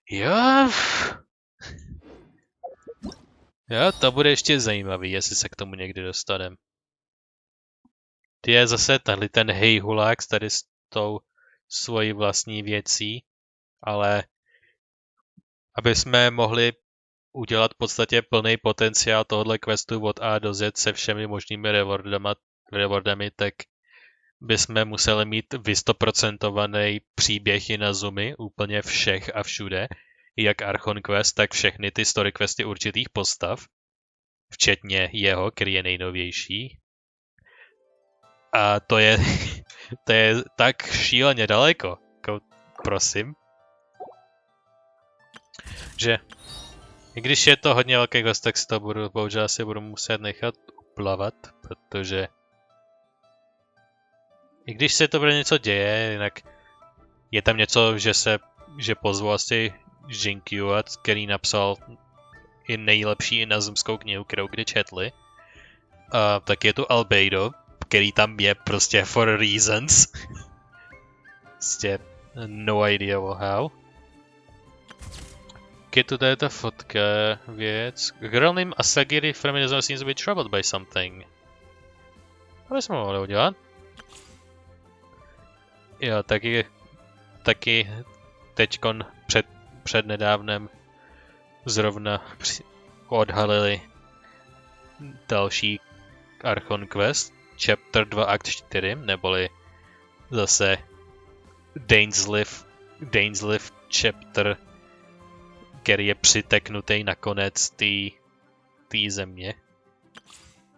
Jo. Jo, to bude ještě zajímavý, jestli se k tomu někdy dostaneme. Ty je zase ten hejhulák tady s tou svojí vlastní věcí, ale aby jsme mohli udělat v podstatě plný potenciál tohohle questu od A do Z se všemi možnými rewardami, tak bychom museli mít vystoprocentovaný příběh Inazumi úplně všech a všude, jak Archon Quest, tak všechny ty story questy určitých postav, včetně jeho, který je nejnovější. A to je tak šíleně daleko, prosím, že i když je to hodně velký quest, tak si to bohužel asi budu muset nechat uplavat, protože i když se to bude něco děje, jinak je tam něco, že pozvu asi Jinkyua, který napsal i nejlepší Inazumskou knihu, kterou kdy četli. Tak je tu Albedo, který tam je prostě for reasons. Prostě no idea how. Tu tady ta fotka, věc. A girl named Asagiri from Inazuma seems to be troubled by something. To bychom mohli udělat. Jo, taky teďkon před nedávnem zrovna odhalili další Archon Quest, Chapter 2 Act 4, neboli zase Dainsliff Chapter, který je přiteknutý na konec té země.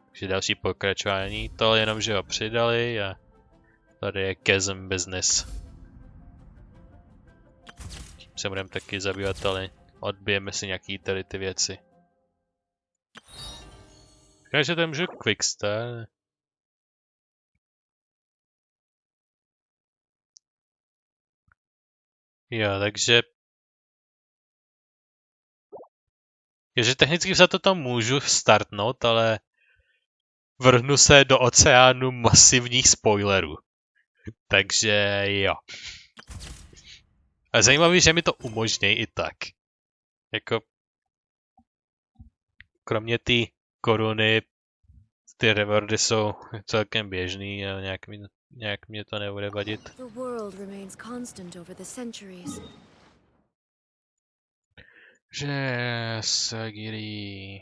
Takže další pokračování, to jenom, že ho přidali a tady je Chasm business. Tím se budeme taky zabývat, ale odbijeme si nějaký tady ty věci. Takže to můžu quickstart. Jo, takže technicky za to můžu startnout, ale vrhnu se do oceánu masivních spoilerů. Takže jo. A zajímavý, že mi to umožní i tak. Jako kromě ty koruny, ty rewardy jsou celkem běžný a nějak mě to nebude vadit. The world remains constant over the centuries. Že Sagiri.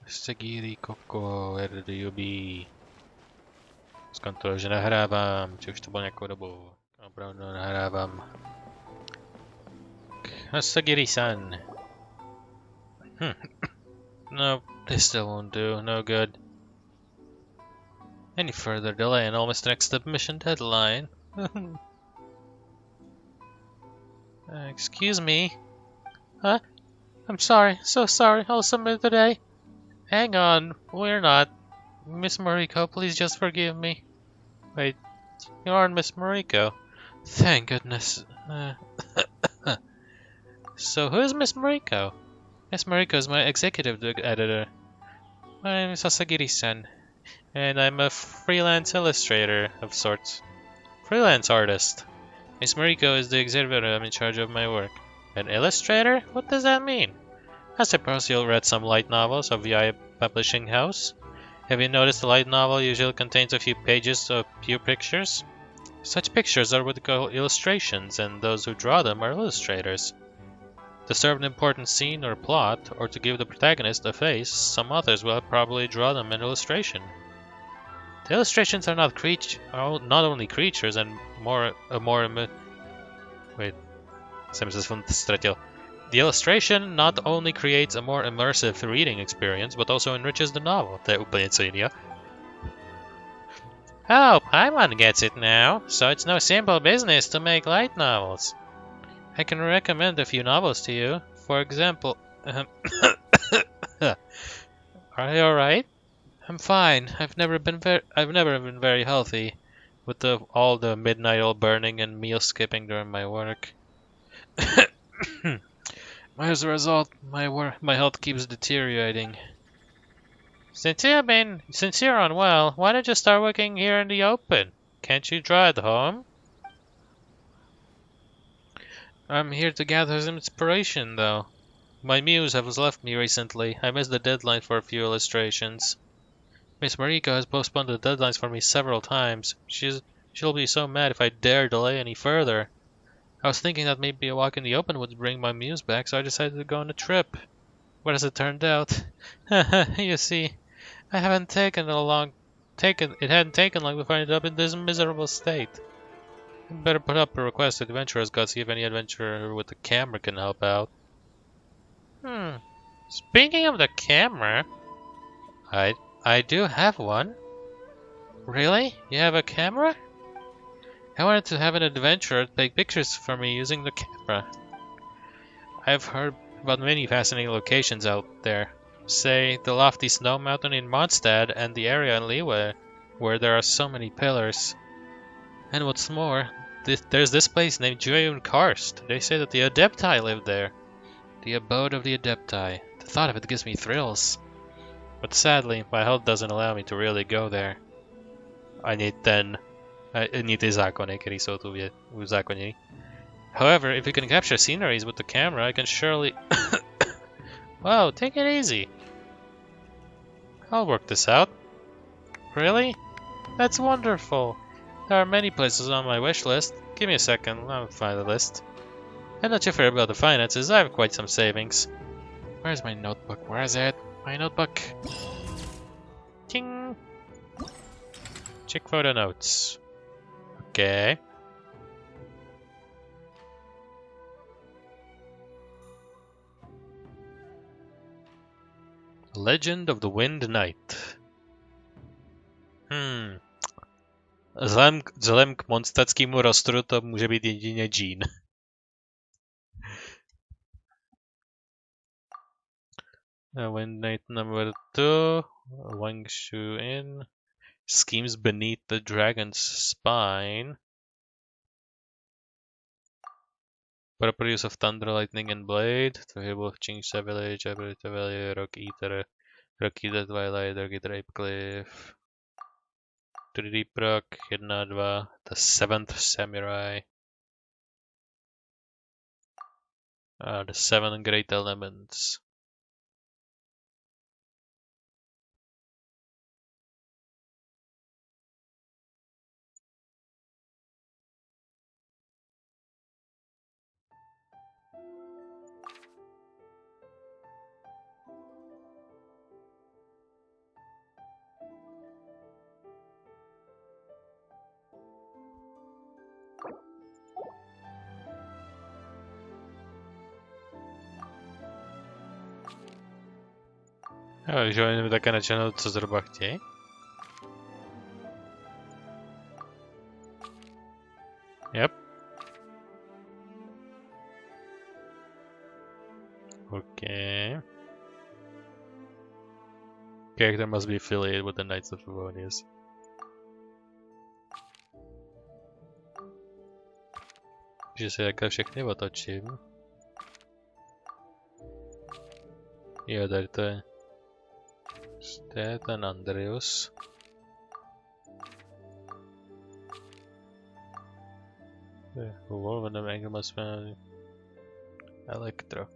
Sagiri Koko, where do you be? Zkontroluji, že nahrávám, či už to bylo nějakou dobu. Opravdu nahrávám. Sagiri-san. No, this still won't do, no good. Any further delay and almost next to mission deadline. Excuse me. Huh? I'm sorry, so sorry, I'll submit today. Hang on, we're not. Miss Mariko, please just forgive me. Wait, you aren't Miss Mariko. Thank goodness. So who is Miss Mariko? Miss Mariko is my executive editor. My name is Asagiri-san, and I'm a freelance illustrator of sorts. Freelance artist. Miss Mariko is the executive in charge of my work. An illustrator? What does that mean? I suppose you'll read some light novels of VI Publishing House. Have you noticed the light novel usually contains a few pages of few pictures? Such pictures are what we call illustrations, and those who draw them are illustrators. To serve an important scene or plot, or to give the protagonist a face, some authors will probably draw them in illustration. The illustrations are not only creatures and The illustration not only creates a more immersive reading experience, but also enriches the novel. Oh, Paimon gets it now, so it's no simple business to make light novels. I can recommend a few novels to you. For example, are you alright? I'm fine. I've never been very healthy, with all the midnight oil burning and meal skipping during my work. As a result, my health keeps deteriorating. Since you're unwell, why don't you start working here in the open? Can't you draw at home? I'm here to gather some inspiration, though. My muse has left me recently. I missed the deadline for a few illustrations. Miss Mariko has postponed the deadlines for me several times. She'll be so mad if I dare delay any further. I was thinking that maybe a walk in the open would bring my muse back, so I decided to go on a trip. But as it turned out, you see, it hadn't taken long to find it up in this miserable state. I'd better put up a request to Adventurer's Guide, see if any adventurer with a camera can help out. Speaking of the camera, I do have one. Really? You have a camera? I wanted to have an adventurer take pictures for me using the camera. I've heard about many fascinating locations out there. Say, the lofty snow mountain in Mondstadt and the area in Liyue, where there are so many pillars. And what's more, there's this place named Jueyun Karst. They say that the Adepti live there. The abode of the Adepti. The thought of it gives me thrills. But sadly, my health doesn't allow me to really go there. I need ty zákony, které jsou tu uzákoněny. However, if you can capture sceneries with the camera, I can surely... Whoa, take it easy. I'll work this out. Really? That's wonderful. There are many places on my wish list. Give me a second, I'll find the list. And don't you fear about the finances, I have quite some savings. Where's my notebook? Where is it? My notebook. Ting! Check photo notes. Okay. Legend of the Wind Knight. Vzhledem k mondstadtskému rostru to může být jedině Jean. Wind Knight number 2. Wang Shu in. Schemes beneath the dragon's spine. Proper use of thunder, lightning, and blade. To able change village, ability to value, rock eater, twilight, rock eater, ape cliff. 3D proc, 1 a 2, the 7th samurai. The 7 great elements. Jo, že oni mi také načenou, co zhruba chtějí. Yep. Okay. Character must be affiliated with the Knights of Favonius. Že se takhle všechny otočím. Jo, tady to je... To je ten Andreas. Electro.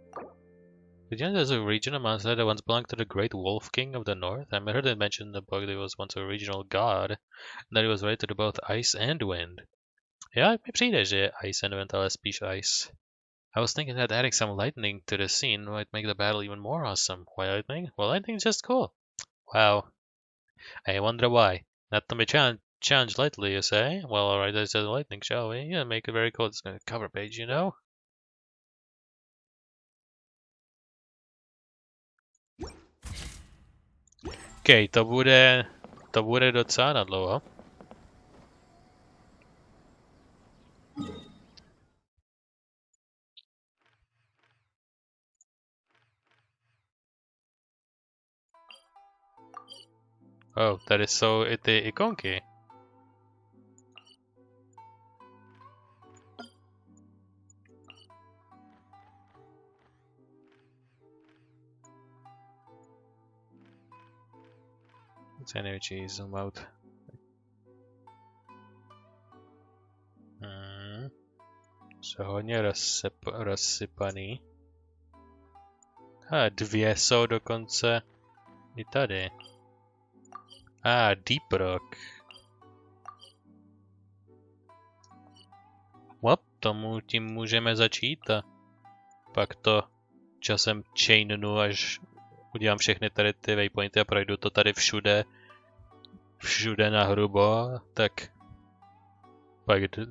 Did you know there's a region of Mount that once belonged to the Great Wolf King of the North? I heard it mentioned in the book that he was once a regional god, and that he was related to both ice and wind. Yeah, mi přijde, že je ice and wind, ale spíš ice. I was thinking that adding some lightning to the scene might make the battle even more awesome. Why lightning? Well, lightning's just cool. Wow. I wonder why. Not to be challenged lightly, you say? Well, alright, let's do the lightning, shall we? Yeah, make it very cool. It's a cover page, you know? Okay, to bude docela na dlouho. Oh, tady jsou i ty ikonky. Co největší zoom out. Jsou hodně rozsypaný. A dvě jsou dokonce i tady. Deep Rock. Tím můžeme začít a pak to časem chainu, až udělám všechny tady ty waypointy a projdu to tady všude na hrubo, tak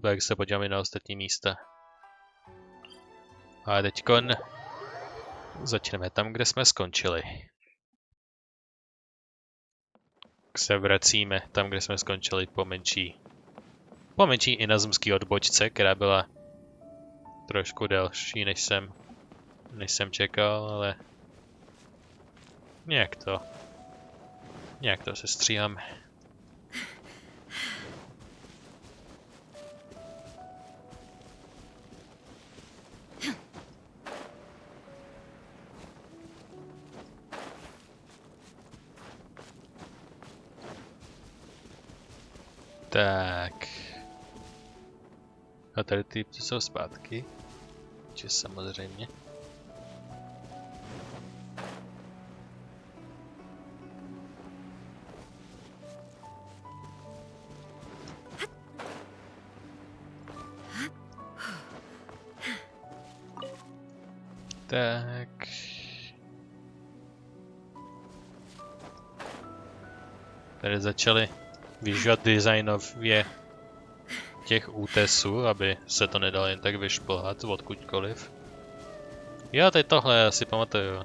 pak se podívám i na ostatní místa. A teďkon začneme tam, kde jsme skončili. Se vracíme tam, kde jsme skončili po menší inazumský odbočce, která byla trošku delší, než jsem čekal, ale nějak to se stříháme. Tak. A tady ty jsou zpátky. Či samozřejmě. Tak. Tady začali vyžvat designově těch útesů, aby se to nedalo jen tak vyšplhat odkudkoliv. Já teď tohle asi pamatuju.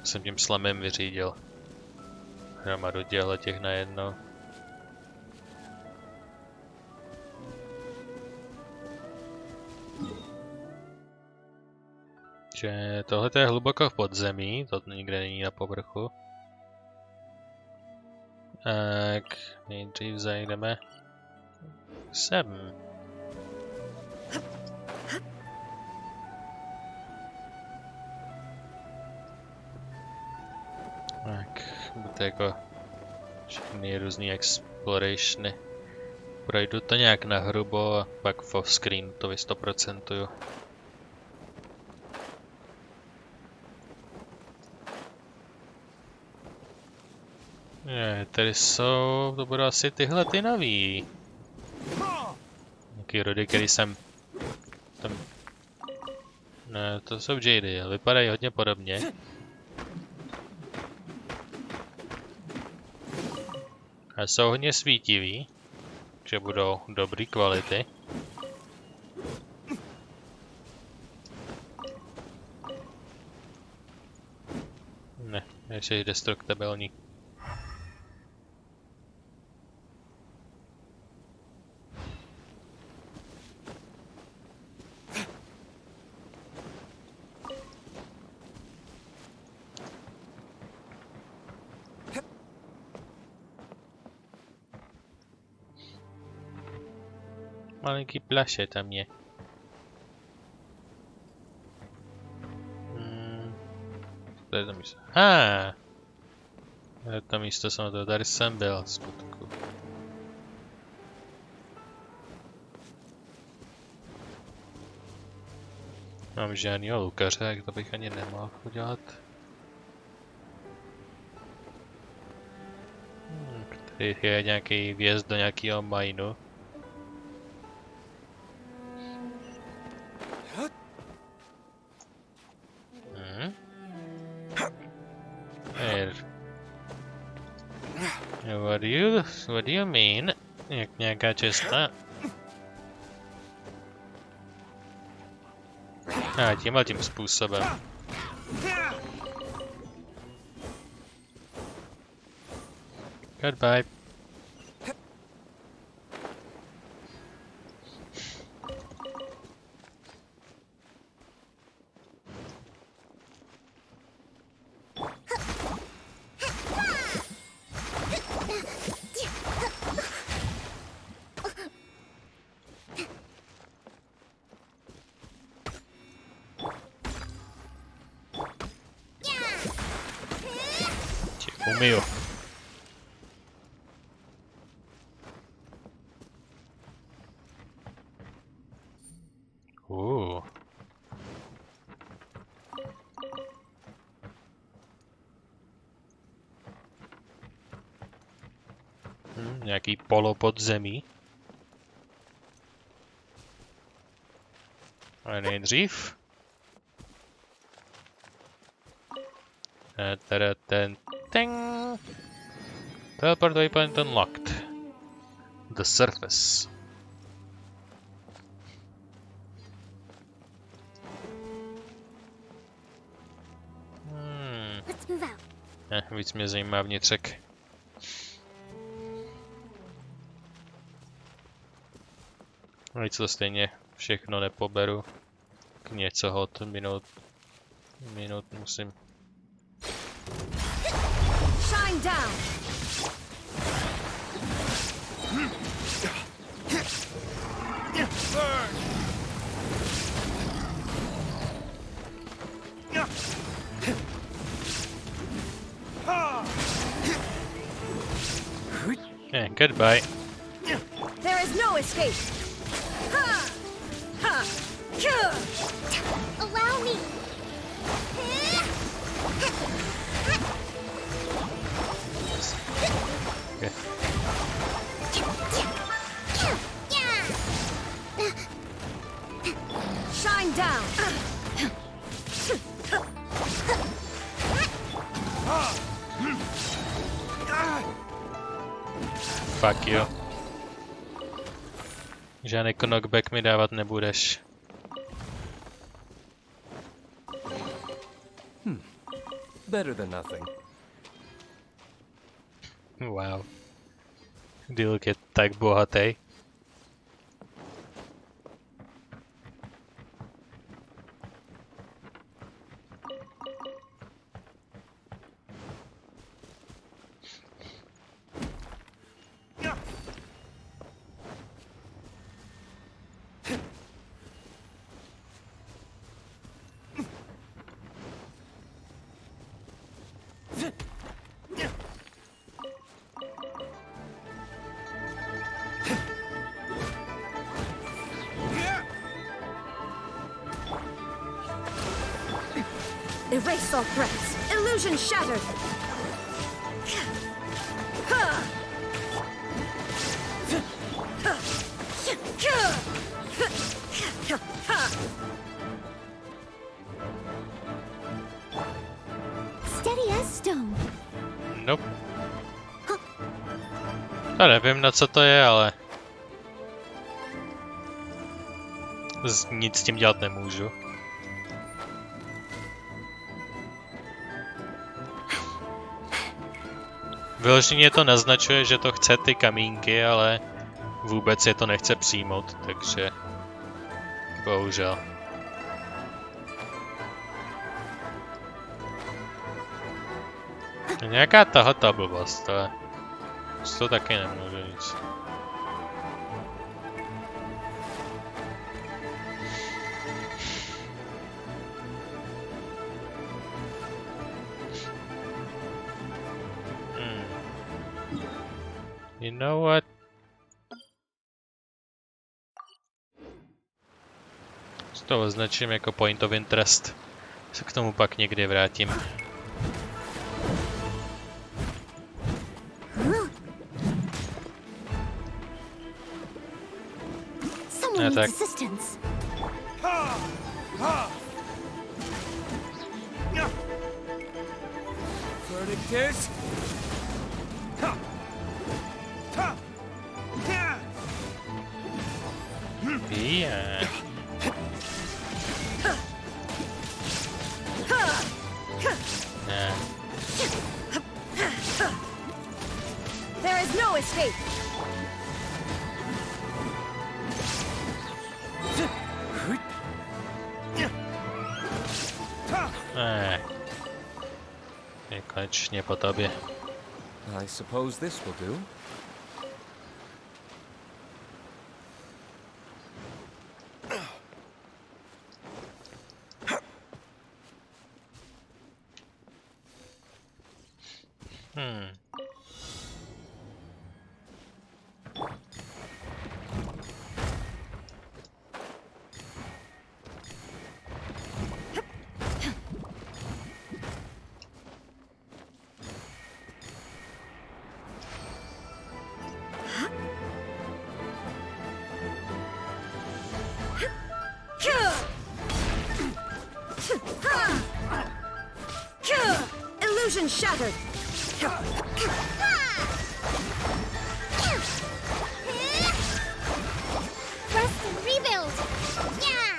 Jsem tím slamem vyřídil hromadu těch najednou. Že tohle je hluboko v podzemí, to nikde není na povrchu. Tak, nejdřív zajdeme sem. Tak, bude jako všechny různý explorationy. Projdu to nějak nahrubo a pak off screen to 100%. Tady jsou, to budou asi tyhle ty nový. Nějaký rody, který jsem tam... Ne, to jsou JD, vypadají hodně podobně. A jsou hodně svítivý, že budou dobrý kvality. Ne, ještě destruktabilní. Malinký plaše tam je. To je to místo. To je to místo samotné, tady jsem byl, skutku. Mám žádnýho lukaře, jak to bych ani nemohl udělat. Tady je nějaký vjezd do nějakého minu. Here. What do you mean? Jak nějaká cesta? Tím způsobem. Goodbye. Umiju. Nějaký polopodzemí. Ale nejdřív. Ten. Teleport waypoint unlocked. The surface. Let's move out. Víc mě zajímá vnitřek. Víc to stejně všechno nepoberu. K něco hod minut musím. Shine down. Yeah, goodbye. There is no escape. Allow me. Okay. Shine down. Fuck you. Žádný knockback mi dávat nebudeš. Better than nothing. Wow. Dilk je tak bohatý. Erase all threats. Illusion shattered. Steady as stone. Nope. Já nevím, na co to je, ale nic s tím dělat nemůžu. Vyloženě to naznačuje, že to chce ty kamínky, ale vůbec je to nechce přijmout, takže bohužel. Nějaká tahle blbost, ale to taky nemůžu nic. know what? To označím jako point of interest. Se k tomu pak někdy vrátím. Someone tak. needs assistance. Verdict is... Yeah. Nah. There is no escape. Je konečně po tobě. I suppose this will do. Illusion shattered. Rest and rebuild. Yeah.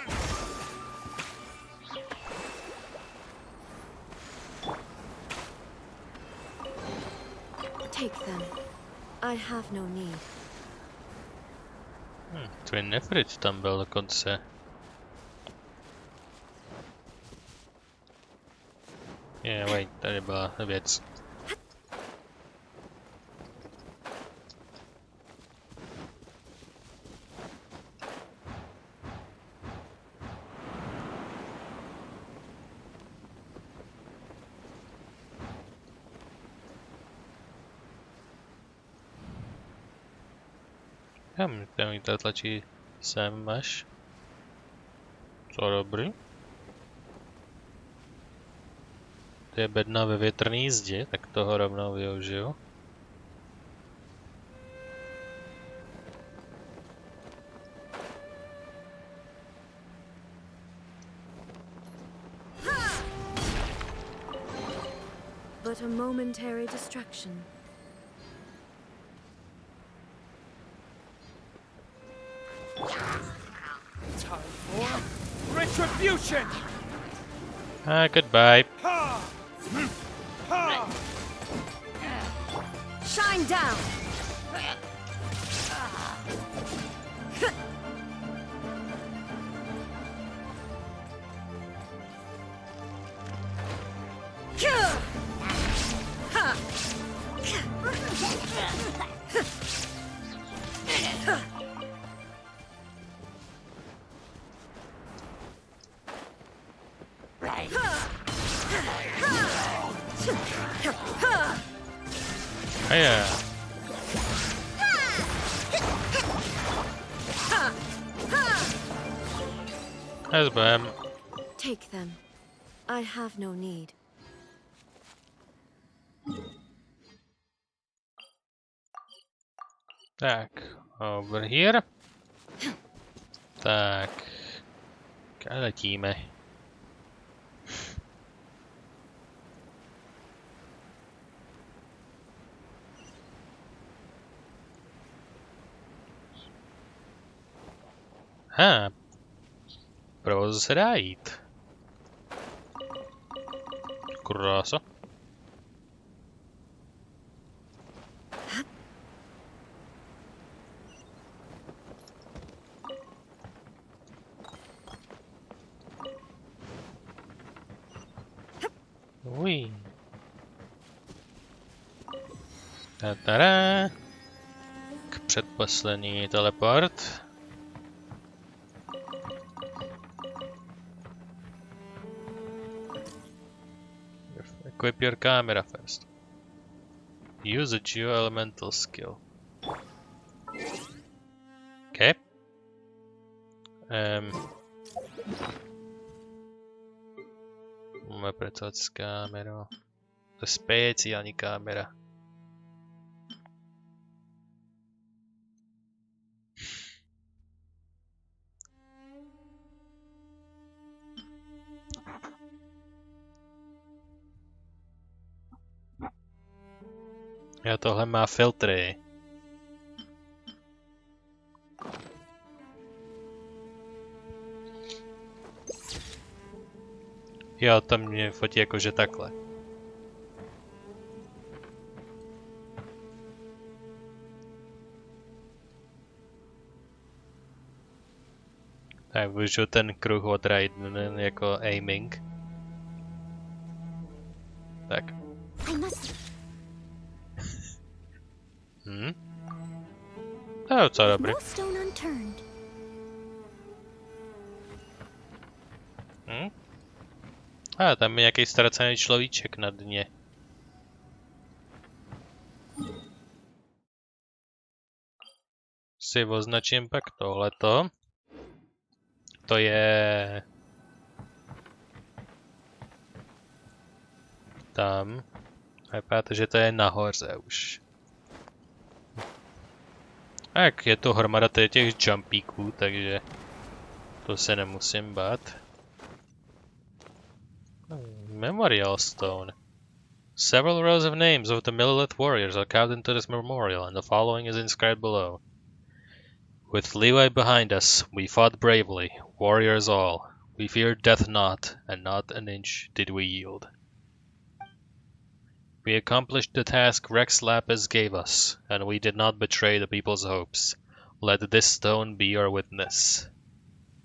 Take them. I have no need. Twin Nefrit tam byl dokonce. Wait, tady byla věc. Tam mi to tlačí sem až. Co dobrý. To je bedna ve větrný zdi, tak toho rovnou využiju. But a momentary distraction. Time for retribution! Goodbye. Shine down. Yeah. SBM. Take them. I have no need. Tak, over here. Tak, kam letíme? Provoz se dá jít. Krása. Uj. Tadá. K předposlední teleport. Equip your camera first. Use a geoelemental skill. Máme pracovat s kamerou. To je speciální kamera. Jo, tohle má filtry. Jo, to mě fotí jakože takhle. Tak využiju ten kruh od Raiden jako aiming. Tak. To je docela dobrý. A tam je nějaký ztracený človíček na dně. Si označím pak tohleto. To je... tam. A vypadá to, že to je nahoře už. Tak, je to hromada těch jumpíků, takže to se nemusím bát. Memorial stone. Several rows of names of the Millelith warriors are carved into this memorial, and the following is inscribed below. With Levi behind us, we fought bravely, warriors all. We feared death not, and not an inch did we yield. We accomplished the task Rex Lapis gave us, and we did not betray the people's hopes. Let this stone be our witness.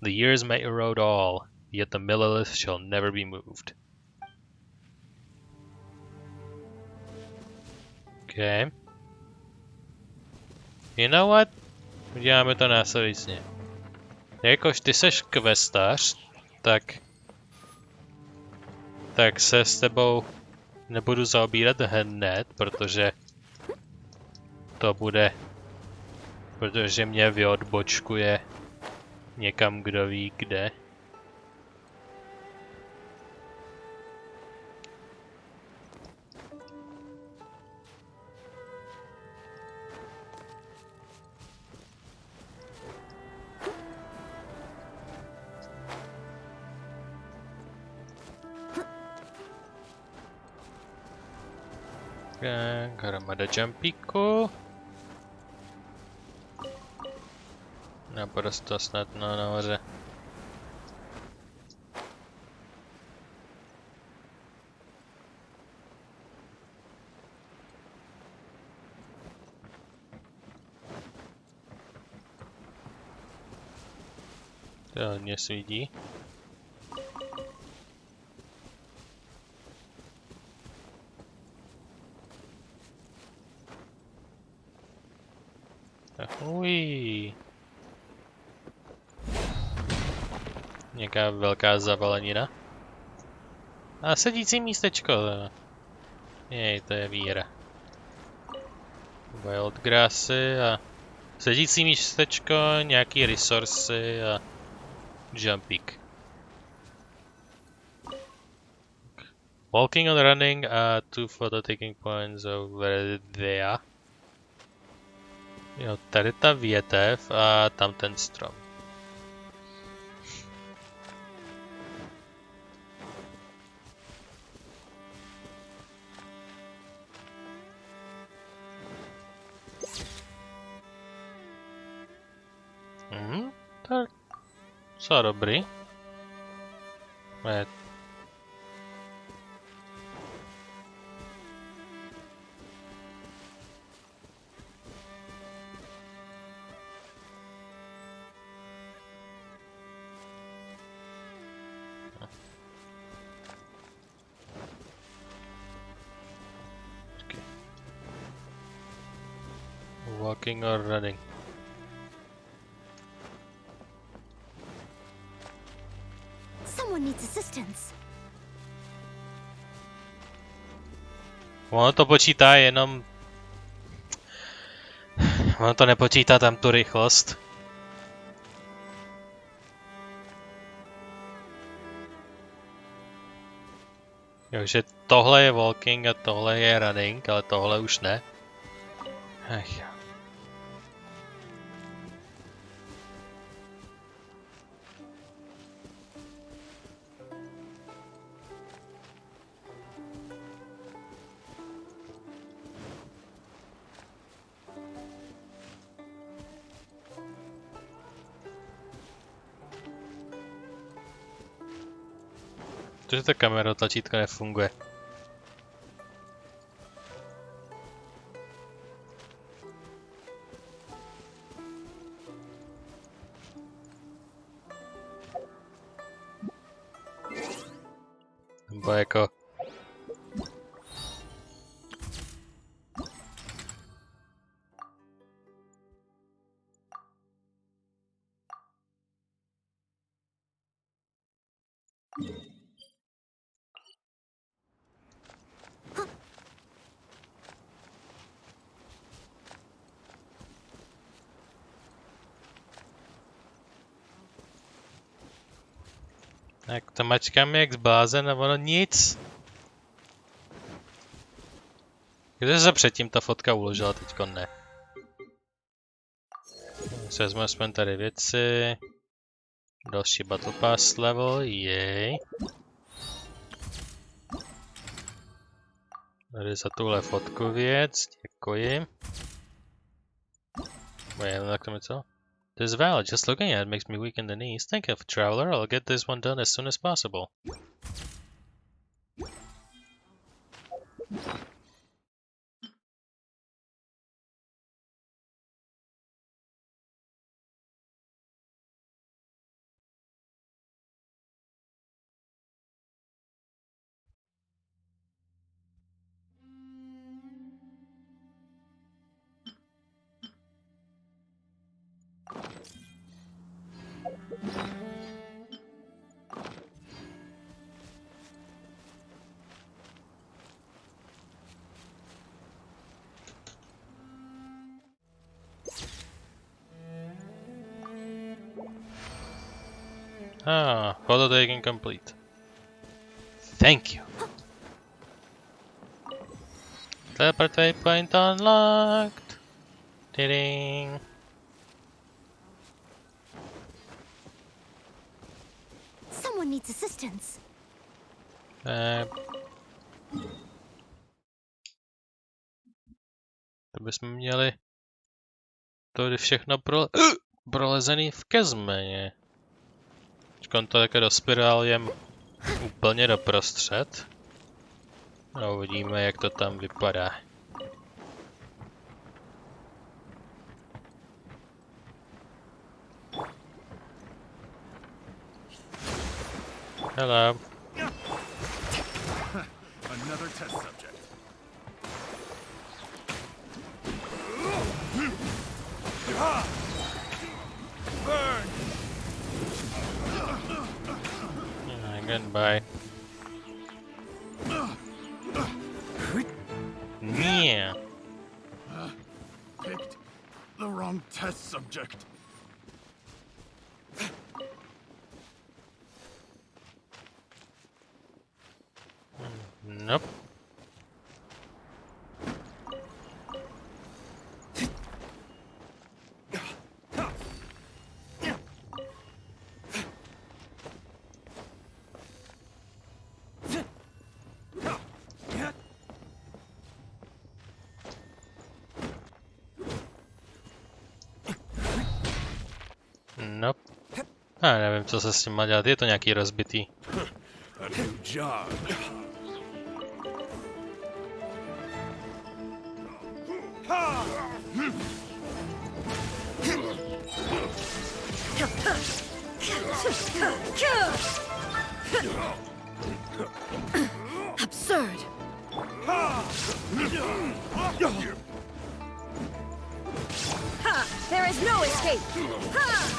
The years may erode all, yet the Millelith shall never be moved. Okay. You know what? Uděláme to následně. Jakož ty seš questář, tak se s tebou nebudu zaobírat hned, protože to bude, protože mě vyodbočkuje někam, kdo ví kde. Hromada jumpíku. Naprosto snadno nahoře. To hodně svítí. Ují. Nějaká velká zavalenina. A sedící místečko. Jej, to je víra. Wildgrassy a sedící místečko, nějaký resursy a jumpík. Walking and running a 2 photo taking points over there. Jo, tady ta větev a tam ten strom. Tak, co dobrý. Walking or running? Someone needs assistance. Ono to počítá jenom... Ono to nepočítá tam tu rychlost. Takže tohle je walking a tohle je running, ale tohle už ne. Ach jo. Protože ta kamera tlačítka nefunguje. Nebo jako... Tak to mačkám jak zblázen a ono nic. Kde se předtím ta fotka uložila, teďko ne. Vezmu aspoň tady věci. Další Battle Pass level, jej. Tady za tuhle fotku věc, děkuji. Tak to mi co? This valid, just looking at it makes me weak in the knees. Think of traveler, I'll get this one done as soon as possible. Ah, photo taking complete. Thank you. Teleport waypoint unlocked. Ding. Someone needs assistance. To bychom měli tady všechno prolezený v kezmeně. Čekám to také do spiráliem úplně doprostřed. A uvidíme, jak to tam vypadá. Hello. Another test subject. Burn! Goodbye. Yeah. Picked the wrong test subject. Nope. Nope. Já nevím, co se s tím má dělat, je to nějaký rozbitý. A new job. Absurd! Ha! There is no escape! Ha!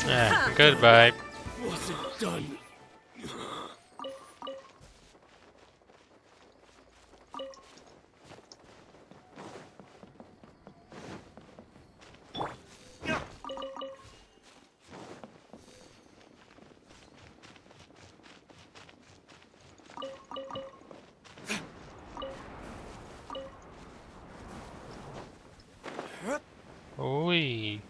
Yeah, goodbye. What's it done? Uj.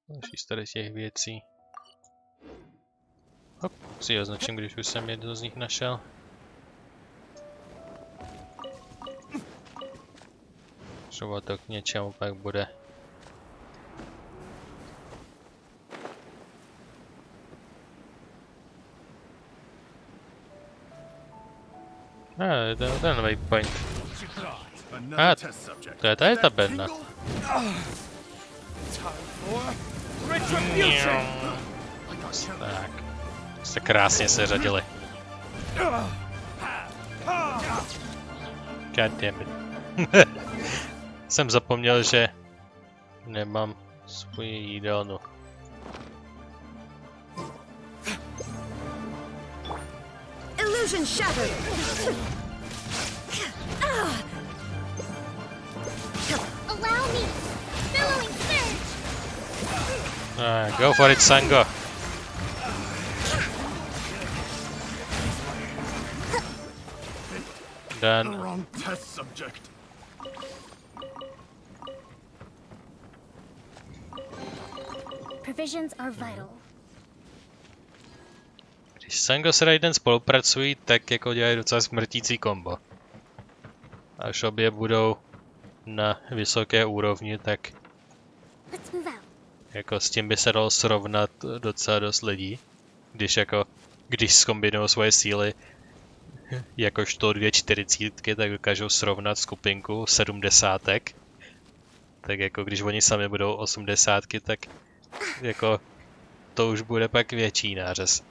Další z tady těch věcí. Hop, si ji označím, když už jsem jedno z nich našel. Třeba to k něčemu pak bude. To je ten waypoint. To je tady ta bedna. Tak. Jste krásně seřadili. God damn it. Jsem zapomněl, že nemám svoji jídelnu. Illusion shattered. Allow me! Billowing surge! Go for it, Sango. Done. Wrong test subject. Provisions are vital. Když Sango s Raiden spolupracují, tak jako dělají docela smrtící kombo. Až obě budou na vysoké úrovni, tak Let's move out. jako s tím by se dalo srovnat docela dost lidí. Když zkombinují svoje síly jakožto 240, tak dokážou srovnat skupinku 70. Tak jako když oni sami budou 80, tak jako to už bude pak větší nářez.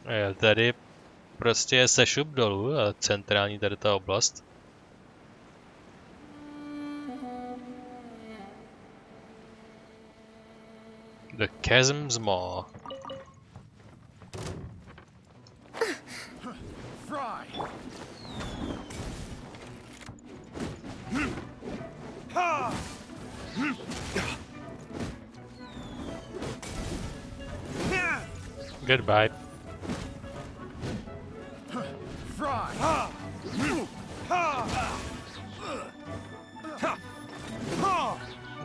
Jo, tady prostě je sešup dolů a centrální tady ta oblast. The Chasm's Maw. Fry. Goodbye. Fry.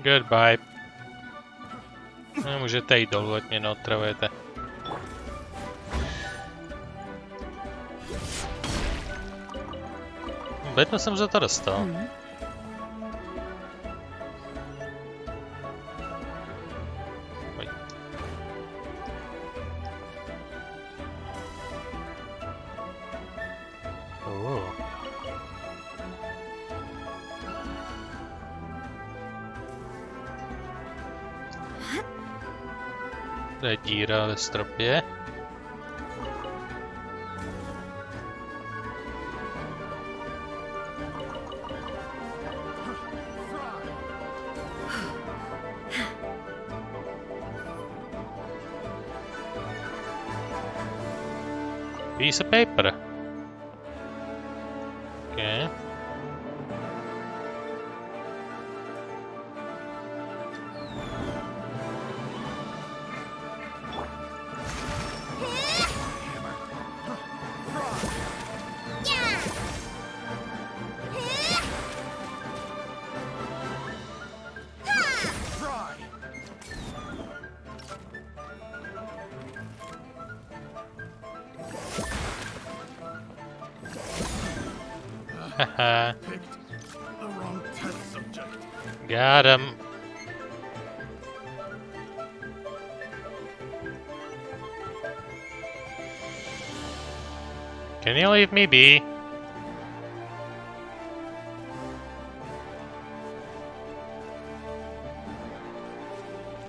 Goodbye. Můžete jít dolů, ať mě neotravujete. Bedno jsem za to dostal. Oj. To je díra ve stropě. Piece of paper. Okay. Haha. The wrong test subject. Got him. Can you leave me be?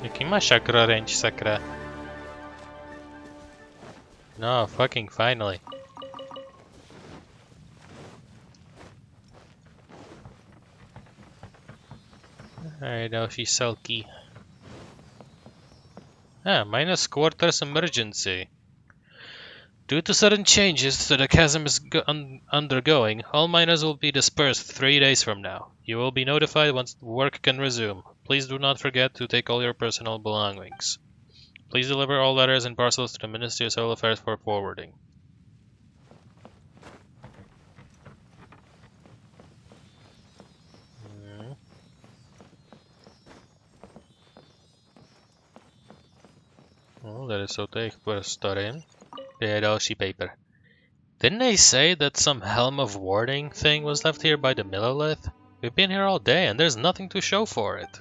Jaký máš akro range, sakra? No, fucking finally. I know she's sulky. Minus quarters emergency. Due to sudden changes that the chasm is undergoing, all miners will be dispersed 3 days from now. You will be notified once work can resume. Please do not forget to take all your personal belongings. Please deliver all letters and parcels to the Ministry of Civil Affairs for forwarding. Well, that is so take put a stud in. Yeah, další paper. Didn't they say that some helm of warding thing was left here by the Millilith? We've been here all day and there's nothing to show for it.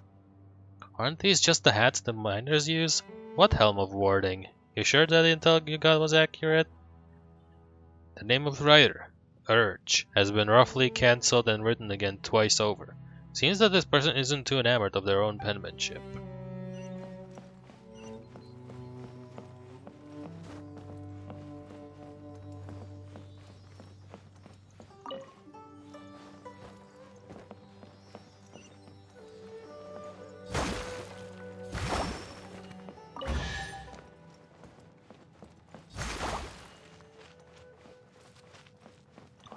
Aren't these just the hats the miners use? What helm of warding? You sure that the intel you got was accurate? The name of the writer, Urge, has been roughly cancelled and written again twice over. Seems that this person isn't too enamored of their own penmanship.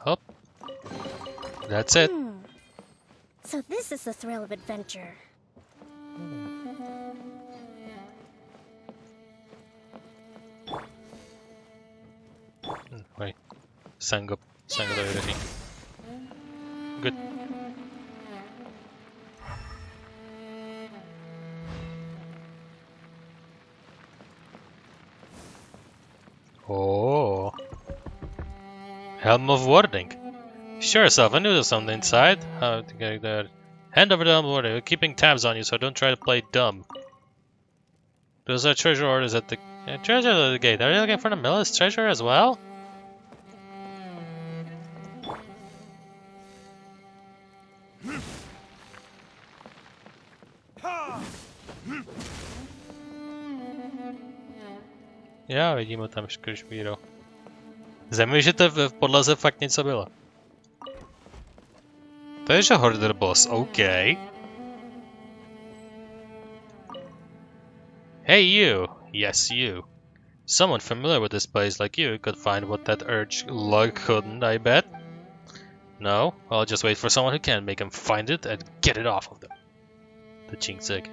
Oh, that's it. So this is the thrill of adventure. Wait, Sangop already. Good. Oh. Helm of Warding. Sure yourself, I knew there was something inside. How to get that? Hand over the Helm of Warding. We're keeping tabs on you, so don't try to play dumb. Those are treasure orders at the treasure at the gate. Are you looking for the Miller's treasure as well? Já vidím ho tam škržbírou. Zajímavé, že to v podlaze fakt něco bylo. To je že Hoarder boss, OK. Hey you! Yes you. Someone familiar with this place like you could find what that Urge lug couldn't, I bet. No? I'll just wait for someone who can make him find it and get it off of them. The Chinksig.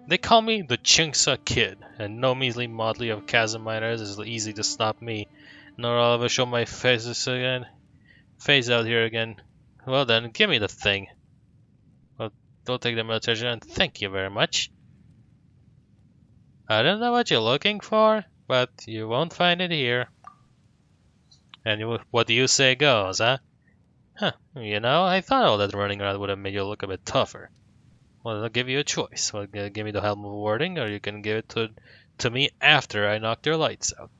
They call me the Chinksa Kid, and no measly motley of chasm miners is easy to stop me, nor I'll ever show my face out here again. Well then, give me the thing. Well, don't take the military treasure, and thank you very much. I don't know what you're looking for, but you won't find it here. And what do you say goes, huh? Huh, you know, I thought all that running around would have made you look a bit tougher. Well, I'll give you a choice. Well, give me the Helm of Warding, or you can give it to me after I knock your lights out.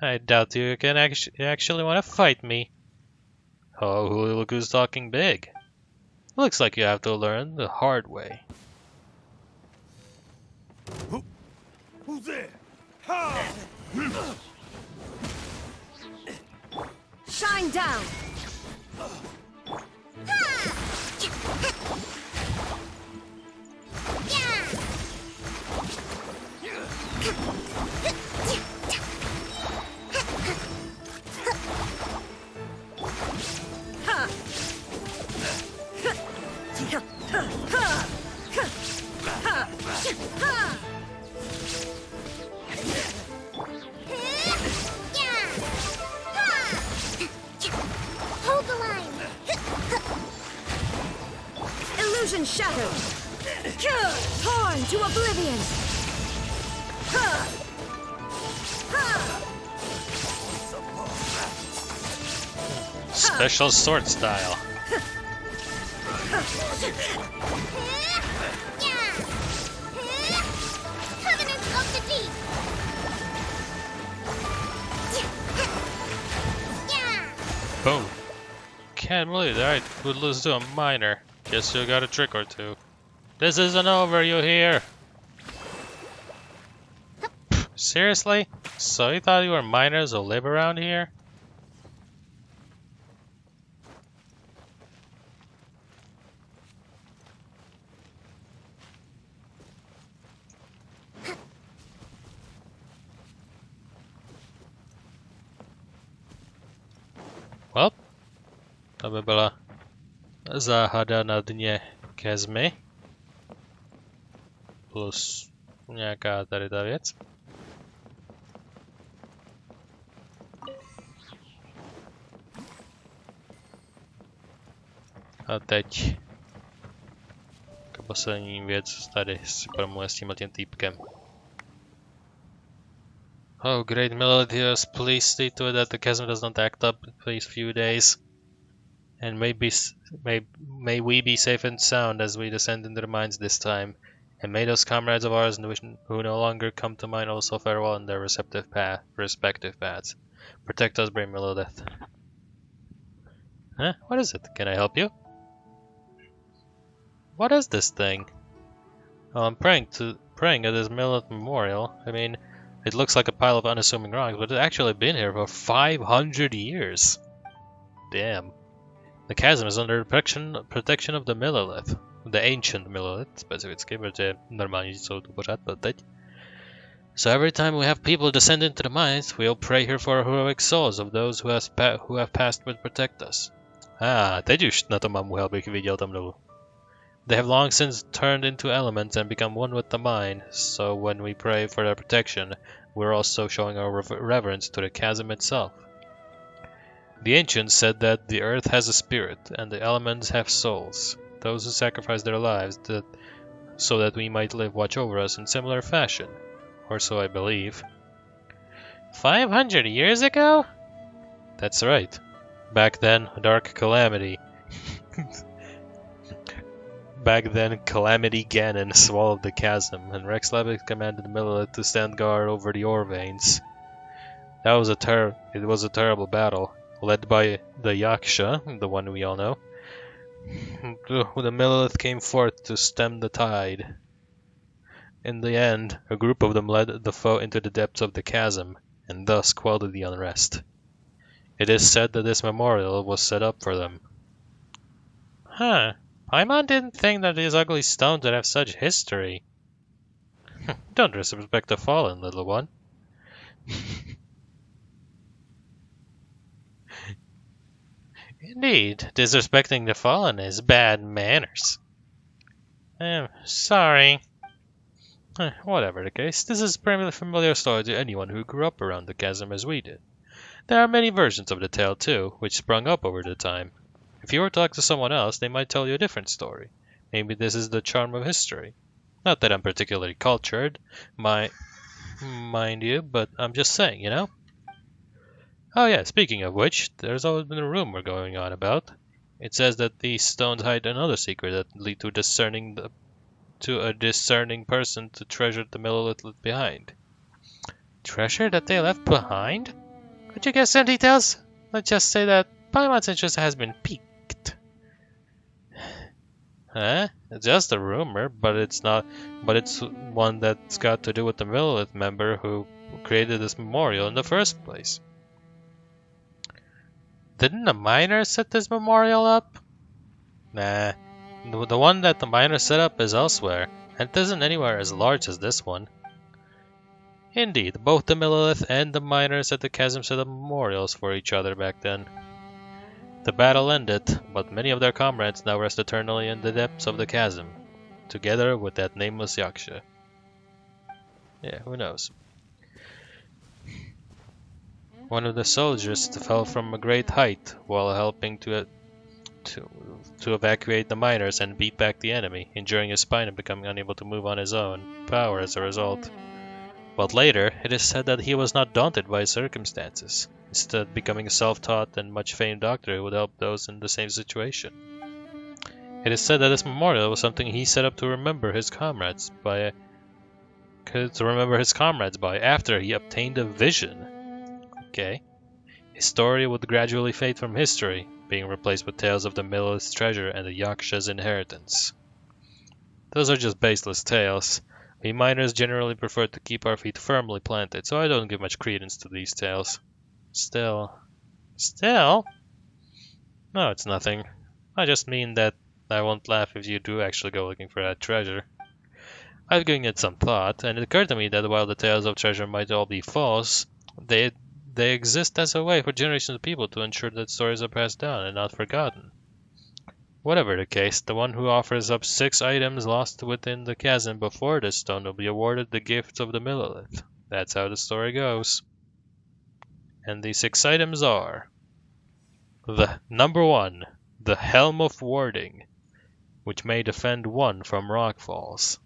I doubt you can actually want to fight me. Oh, look who's talking big. Looks like you have to learn the hard way. Who's there? Ha! Shine down! Hold the line. Illusion shattered! Torn to oblivion! Special sword style. Covenant of the Deep. Boom. Can't believe that I would lose to a miner. Guess you got a trick or two. This isn't over, you hear? Seriously? So you thought you were miners who live around here? To by byla záhada na dně Chasmy. Plus nějaká tady ta věc. A teď poslední věc tady si promluvím s tímhletím týpkem. Oh, great Melodius, please see to it that the chasm does not act up in these few days. And may we be safe and sound as we descend into the mines this time. And may those comrades of ours who no longer come to mind also fare well in their respective paths. Protect us, brave Melodith. Huh? What is it? Can I help you? What is this thing? Oh, I'm praying at this Melodith memorial. I mean, it looks like a pile of unassuming rocks, but it's actually been here for 500 years. Damn. The chasm is under protection of the Millelith. The ancient Millelith, specificky, protože normální jsou tu pořád, but teď. So every time we have people descend into the mines, we'll pray here for heroic souls of those who have passed would protect us. Teď už na to mám úhel, bych viděl tam dolů. They have long since turned into elements and become one with the mine, so when we pray for their protection, we're also showing our reverence to the chasm itself. The ancients said that the earth has a spirit, and the elements have souls. Those who sacrifice their lives so that we might watch over us in similar fashion. Or so I believe. 500 years ago? That's right. Back then, a dark calamity. Back then, Calamity Ganon swallowed the chasm, and Rex Levick commanded Millelith to stand guard over the ore veins. It was a terrible battle, led by the Yaksha, the one we all know. The Millelith came forth to stem the tide. In the end, a group of them led the foe into the depths of the chasm, and thus quelled the unrest. It is said that this memorial was set up for them. Huh. Paimon didn't think that these ugly stones would have such history. Don't disrespect the fallen, little one. Indeed, disrespecting the fallen is bad manners. Sorry. Whatever the case, this is a pretty familiar story to anyone who grew up around the chasm as we did. There are many versions of the tale too, which sprung up over the time. If you were to talk to someone else, they might tell you a different story. Maybe this is the charm of history. Not that I'm particularly cultured, mind you, but I'm just saying, you know? Oh yeah, speaking of which, there's always been a rumor going on about. It says that these stones hide another secret that lead to a discerning person to treasure the Millelith left behind. Treasure that they left behind? Could you guess some details? Let's just say that Paimon's interest has been piqued. It's just a rumor, but it's one that's got to do with the Millelith member who created this memorial in the first place. Didn't the miner set this memorial up? Nah. The one that the miner set up is elsewhere, and it isn't anywhere as large as this one. Indeed, both the Millelith and the miners at the chasm set up memorials for each other back then. The battle ended, but many of their comrades now rest eternally in the depths of the chasm, together with that nameless Yaksha. Yeah, who knows? One of the soldiers fell from a great height while helping to evacuate the miners and beat back the enemy, injuring his spine and becoming unable to move on his own power as a result. But later, it is said that he was not daunted by his circumstances, instead becoming a self-taught and much-famed doctor who would help those in the same situation. It is said that this memorial was something he set up to remember his comrades by after he obtained a vision. Okay. His story would gradually fade from history, being replaced with tales of the Millelith's treasure and the Yaksha's inheritance. Those are just baseless tales. We miners generally prefer to keep our feet firmly planted, so I don't give much credence to these tales. Still? No, it's nothing. I just mean that I won't laugh if you do actually go looking for that treasure. I've given it some thought, and it occurred to me that while the tales of treasure might all be false, they they exist as a way for generations of people to ensure that stories are passed down and not forgotten. Whatever the case, the one who offers up 6 items lost within the chasm before this stone will be awarded the gift of the Millelith. That's how the story goes. And the 6 items are... Number 1, the Helm of Warding, which may defend 1 from rockfalls.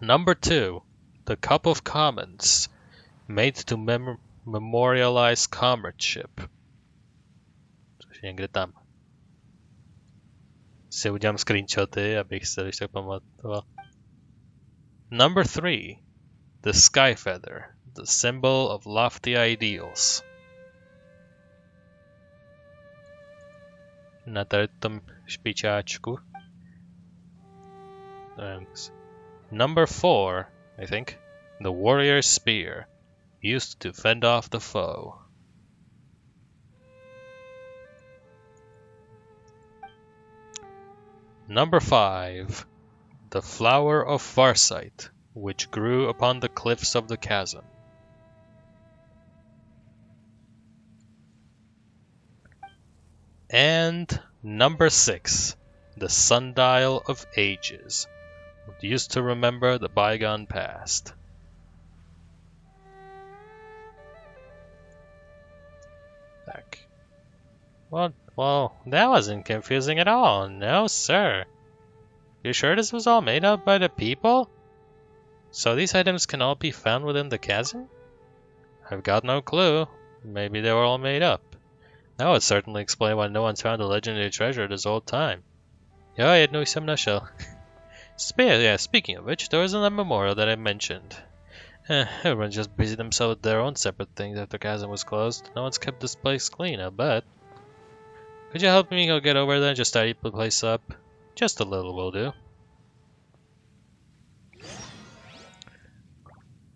Number 2, the Cup of Commons, made to memorialize comradeship. Což někde tam. Si udělám screenshoty, abych se když tak pamatoval. Number 3, the Sky Feather, the symbol of lofty ideals. Na tady tom špičáčku. Number 4, I think, the Warrior's Spear, used to fend off the foe. Number 5, the Flower of Farsight, which grew upon the cliffs of the chasm. And number 6, the Sundial of Ages, used to remember the bygone past. Tak. Well, that wasn't confusing at all. No, sir. You sure this was all made up by the people? So these items can all be found within the chasm? I've got no clue. Maybe they were all made up. That would certainly explain why no one's found a legendary treasure this whole time. Jo, jednou jsem našel. Speaking of which, there wasn't a memorial that I mentioned. Everyone just busy themselves with their own separate things after chasm was closed. No one's kept this place clean, I bet. Could you help me go get over there and just tidy the place up? Just a little will do.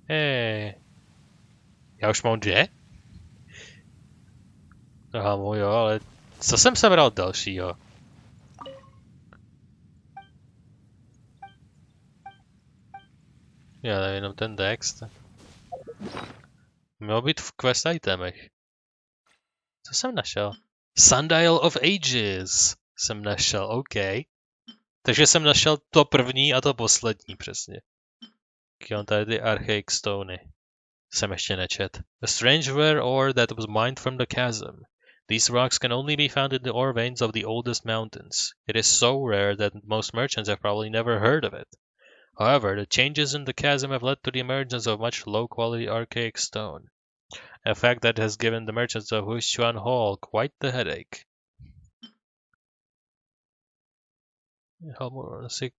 Hey. Já už mám 2? Aha, jo, ale co jsem sebral dalšího? Já nevím, jenom ten text. Mělo být v quest itemech. Co jsem našel? Sundial of Ages jsem našel, OK. Takže jsem našel to první a to poslední přesně. Mám tady ty Archaic Stony. Jsem ještě nečet. A strange rare ore that was mined from the chasm. These rocks can only be found in the ore veins of the oldest mountains. It is so rare that most merchants have probably never heard of it. However, the changes in the chasm have led to the emergence of much low-quality archaic stone. A fact that has given the merchants of Huishuan Hall quite the headache.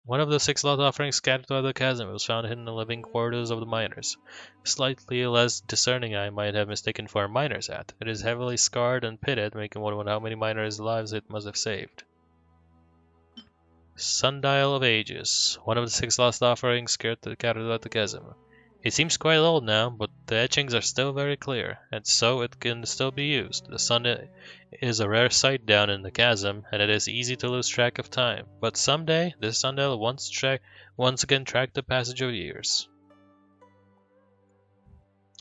One of the 6 lost offerings scattered throughout the chasm was found hidden in the living quarters of the miners. A slightly less discerning eye might have mistaken for a miner's hat. It is heavily scarred and pitted, making one wonder how many miners' lives it must have saved. Sundial of Ages. One of the 6 lost offerings scattered throughout the chasm. It seems quite old now, but the etchings are still very clear, and so it can still be used. The sun is a rare sight down in the chasm, and it is easy to lose track of time. But someday, this sundial once again track the passage of years.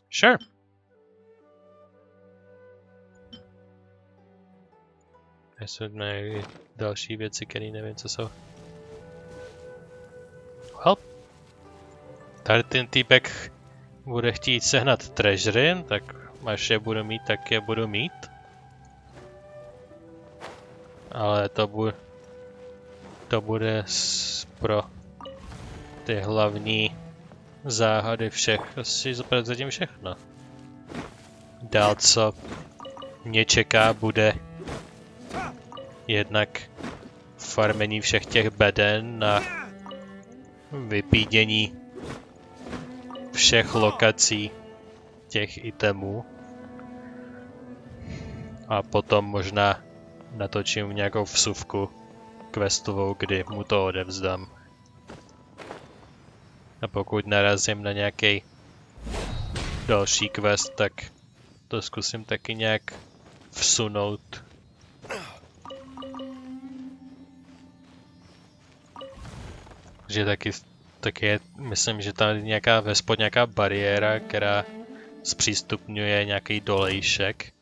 Sure. Jsou další věci, které nevím, co jsou. Well, tady ten týpek bude chtít sehnat treasury, tak až je budu mít, tak je budu mít. Ale to bude pro ty hlavní záhady všech. Asi zatím všechno. Dál co mě čeká bude jednak farmení všech těch beden a vypídění všech lokací těch itemů. A potom možná natočím nějakou vsuvku questovou, kdy mu to odevzdám. A pokud narazím na nějaký další quest, tak to zkusím taky nějak vsunout. Že taky je, myslím, že tam je nějaká bariéra, která zpřístupňuje nějaký dolejšek.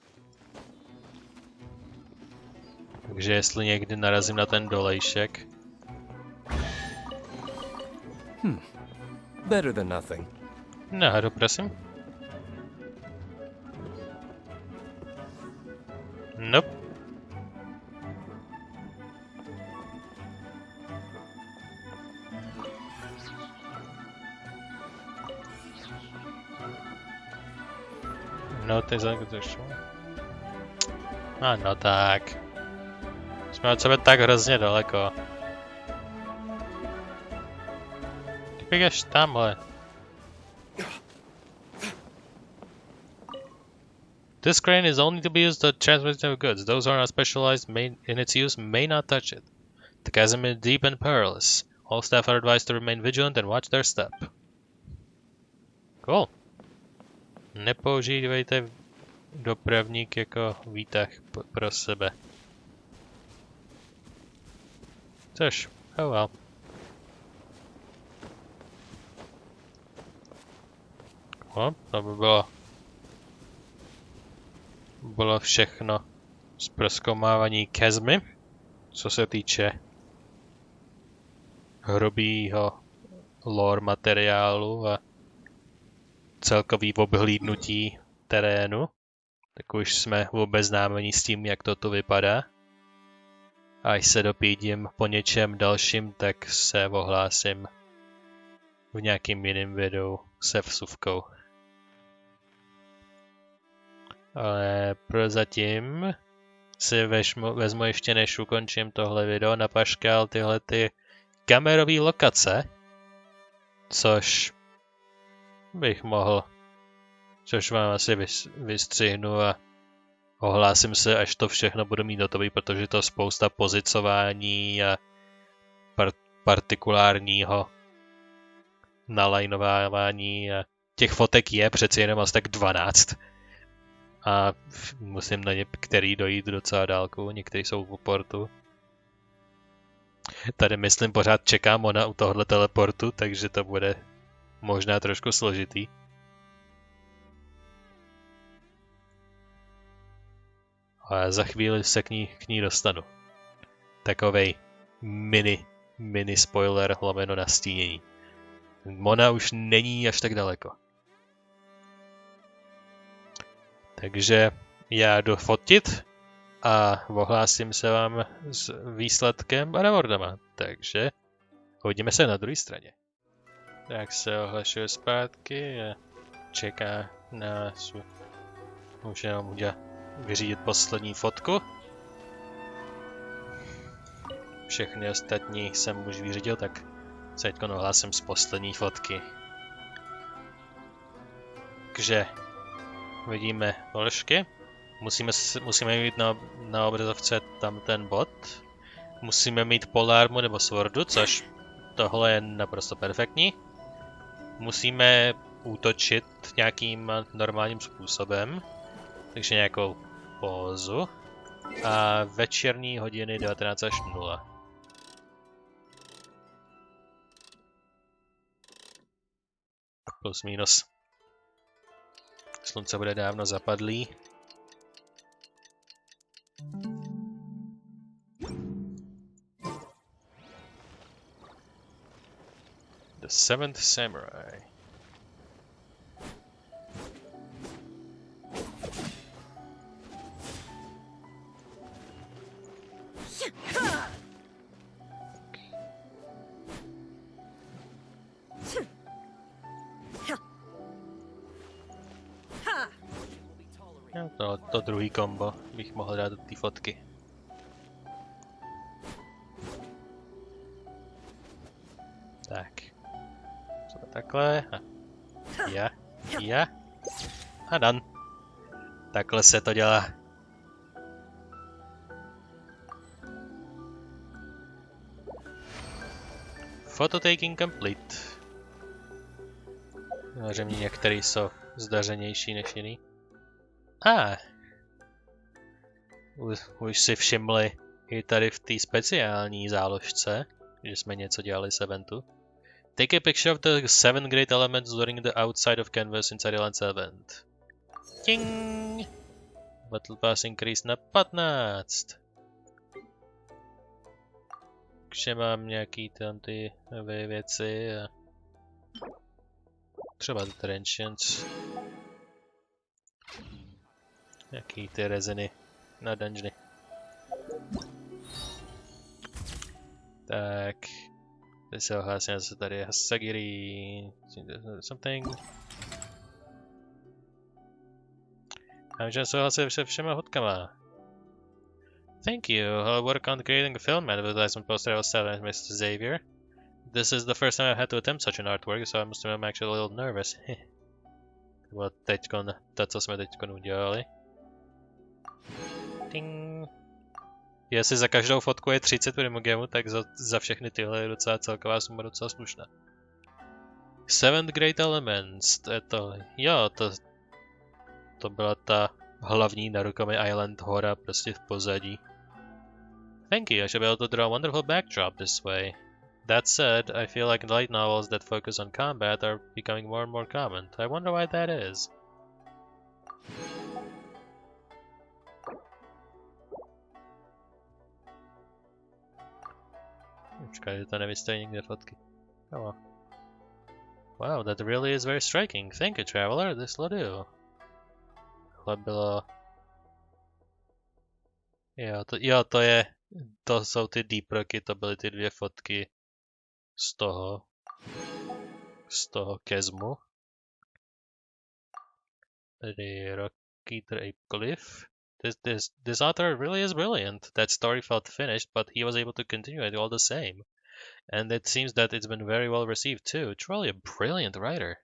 Takže jestli někdy narazím na ten dolejšek. Better than nothing. Nahoru, prosím. Nope. No, ty zakutušu. Ano, tak. Jsme od sebe tak hrozně daleko. Kdybych až tamhle. This crane is only to be used to transport of goods. Those who are not specialized in its use may not touch it. The chasm is deep and perilous. All staff are advised to remain vigilant and watch their step. Cool. Nepoužívejte dopravník jako výtah pro sebe. Což, oh well. No, to by bylo všechno z prozkoumávání Chasmy, co se týče hrubýho lore materiálu a celkový obhlídnutí terénu, tak už jsme obeznámeni s tím, jak to tu vypadá. A až se dopídím po něčem dalším, tak se ohlásím v nějakým jiném videu se vsuvkou. Ale prozatím si vezmu ještě, než ukončím tohle video, na paškál tyhle ty kamerové lokace, což bych mohl, což vám asi vystřihnu a ohlásím se, až to všechno budu mít hotový, protože to spousta pozicování a partikulárního nalajnovávání a těch fotek je přeci jenom asi tak 12. A musím na některý dojít docela dálku, některý jsou v portu. Tady myslím pořád čekám ona u tohohle teleportu, takže to bude možná trošku složitý. A za chvíli se k ní dostanu. Takovej mini spoiler lomeno nastínění. Mona už není až tak daleko. Takže já jdu fotit a ohlásím se vám s výsledkem a rewardama. Takže uvidíme se na druhé straně. Tak se ohlašuje zpátky a čeká na už jenom vyřídit poslední fotku. Všechny ostatní jsem už vyřídil, tak se teď ohlásím z poslední fotky. Takže vidíme položky. Musíme mít na obrazovce tam ten bod. Musíme mít polármu nebo swordu, což tohle je naprosto perfektní. Musíme útočit nějakým normálním způsobem, takže nějakou pózu. A večerní hodiny 19 až 0. Plus minus. Slunce bude dávno zapadlý. The Seventh Samurai. To druhý kombo bych mohl dát do té fotky. Tak. Co takhle? Ja. A dan. Takhle se to dělá. Phototaking complete. Samozřejmě některý jsou zdařenější než jiný. Už si všimli i tady v té speciální záložce, že jsme něco dělali z eventu. Take a picture of the 7 great elements during the outside of canvas inside the Lance event. Ting! Battle Pass increase na 15. Takže mám nějaký tam ty nové věci a třeba ty Trenchants. Nějaký ty reziny na dungeony. Tak. Teď se ohlásím, že tady je Hasagiri. Something. A můžeme souhlasit se všema hodkama. Thank you. I'll work on creating a film advertisement poster I was selling, Mr. Xavier. This is the first time I've had to attempt such an artwork, so I must admit I'm actually a little nervous. Bylo teďkon, to, co jsme teďkon udělali. Ting. Jestli za každou fotku je 30 primogemu, tak za všechny tyhle je docela celková suma docela slušná. Seventh Great Elements, to je to. Jo, to byla ta hlavní Narukami Island hora prostě v pozadí. Thank you, I should be able to draw a wonderful backdrop this way. That said, I feel like light novels that focus on combat are becoming more and more common. I wonder why that is. Počkej, že to nevystojí nikde fotky. Oh. Wow, that really is very striking. Thank you, traveler. This will do. Tohle bylo... Jo, to jsou ty deep rocky, to byly ty dvě fotky z toho Chasmu. Tady Rocky Drape Cliff. This author really is brilliant. That story felt finished, but he was able to continue it all the same. And it seems that it's been very well received too. Truly a brilliant writer.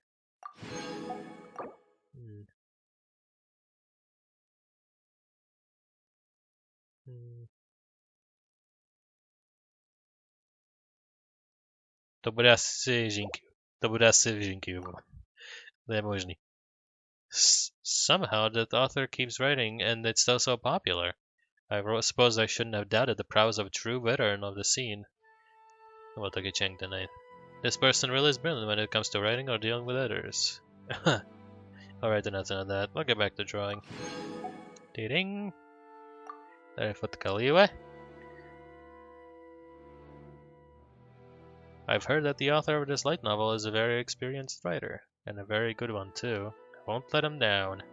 To bude asi v Žinkyu. To je možný. Somehow that author keeps writing and it's still so popular. I suppose I shouldn't have doubted the prowess of a true veteran of the scene. Well, take a chunk tonight. This person really is brilliant when it comes to writing or dealing with others. Alright, enough of that. We'll get back to drawing. Ding. Tady fotka Liwe. I've heard that the author of this light novel is a very experienced writer, and a very good one too. I won't let him down.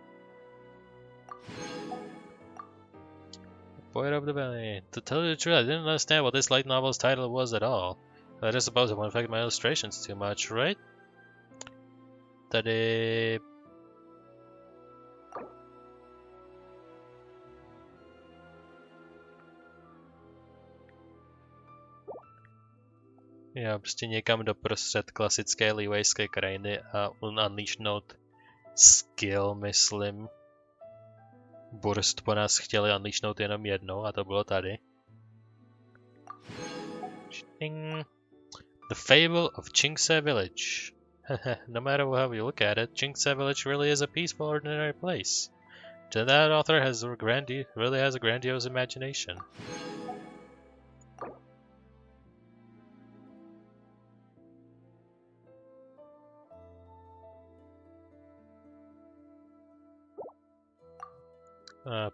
Poet of the Valley. To tell you the truth, I didn't understand what this light novel's title was at all. I just suppose it won't affect my illustrations too much, right? Tady... Jo, prostě někam doprostřed klasické liwejské krajiny a unleashnout skill, myslím. Burst po nás chtěli unleashnout jenom jednou a to bylo tady. The Fable of Chingse Village. No matter how you look at it, Chingse Village really is a peaceful, ordinary place. That author really has a grandiose imagination.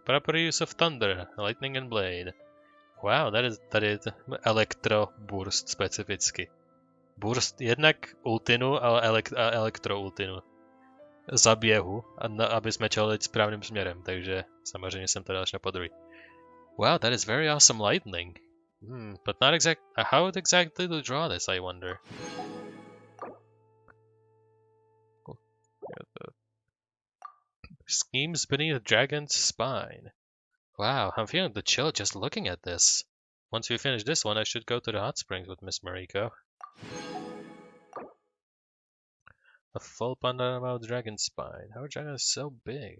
Proper use of thunder, lightning and blade. Wow, tady je elektro burst specificky. Burst jednak ultinu, ale elektro ultinu. Za běhu, aby jsme čelili správným směrem, takže samozřejmě jsem to dal až na podruhý. Wow, that is very awesome lightning. But not how exactly to draw this, I wonder. Schemes beneath a dragon's spine. Wow, I'm feeling the chill just looking at this. Once we finish this one, I should go to the hot springs with Miss Mariko. A full panorama of dragon's spine. Our dragon is so big.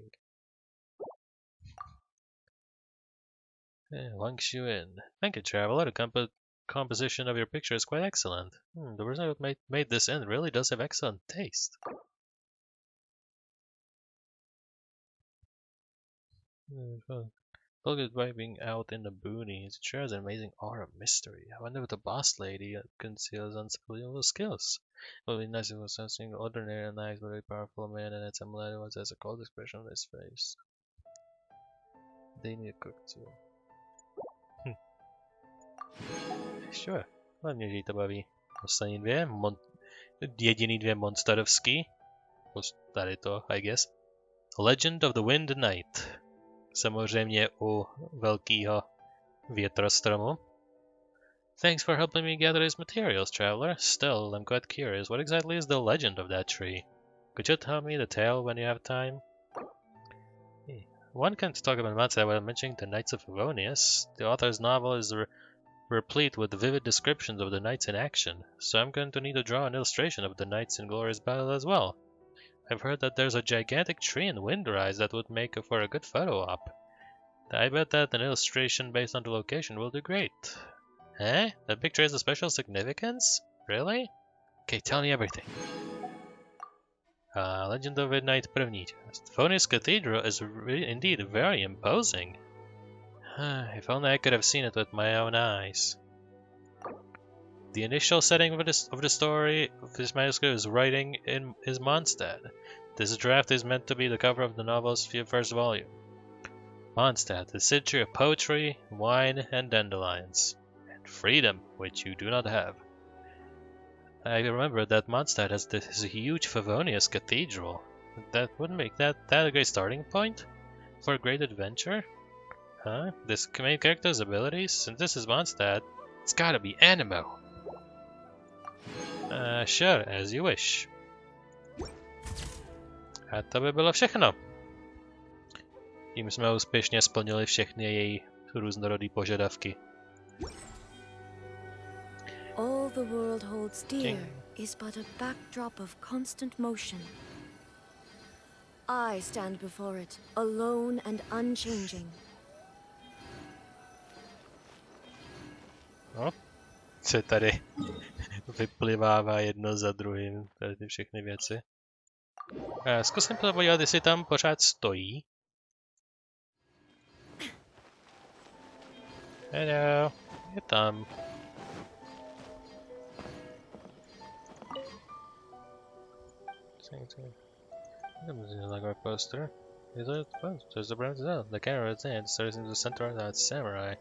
Wang Xuan. Thank you, traveler. The composition of your picture is quite excellent. The person who made this in really does have excellent taste. Look at vibing out in the boonies. It shares an amazing aura of mystery. I wonder what the boss lady conceals unbelievable skills. It would be nice if it was something ordinary and nice, but very powerful man, and it's similar to what has a cold expression on his face. They need a cook too. Sure. Hlavně, že jí to baví. Poslední jediný dvě monsterovský. Tady to, I guess. Legend of the Wind Knight. Samozřejmě u velkýho větrostromu. Thanks for helping me gather these materials, traveler. Still, I'm quite curious. What exactly is the legend of that tree? Could you tell me the tale when you have time? One can talk about Matza while mentioning the Knights of Favonius. The author's novel is replete with vivid descriptions of the knights in action, so I'm going to need to draw an illustration of the knights in glorious battle as well. I've heard that there's a gigantic tree in Windrise that would make for a good photo op. I bet that an illustration based on the location will do great. Eh? That picture has a special significance? Really? Okay, tell me everything. Legend of Midnight první část. Favonius Cathedral is indeed very imposing. If only I could have seen it with my own eyes. The initial setting of the story of this manuscript is writing is Mondstadt. This draft is meant to be the cover of the novel's first volume. Mondstadt, the city of poetry, wine, and dandelions. And freedom, which you do not have. I remember that Mondstadt has this huge Favonius Cathedral. That would make that a great starting point for a great adventure? Huh? This main character's abilities? Since this is Mondstadt, it's gotta be Animo. Sure, as you wish. A to by bylo všechno. Tím jsme úspěšně splnili všechny její různorodé požadavky. All the world holds dear is but a backdrop of constant motion. I stand before it, alone and unchanging. No, se tady vyplivává jedno za druhým, tady ty všechny věci. Zkusím to podívat, jestli tam pořád stojí. Hello, je tam. Like our poster. There's the brand zone. The camera is in. Starts in the center of that samurai.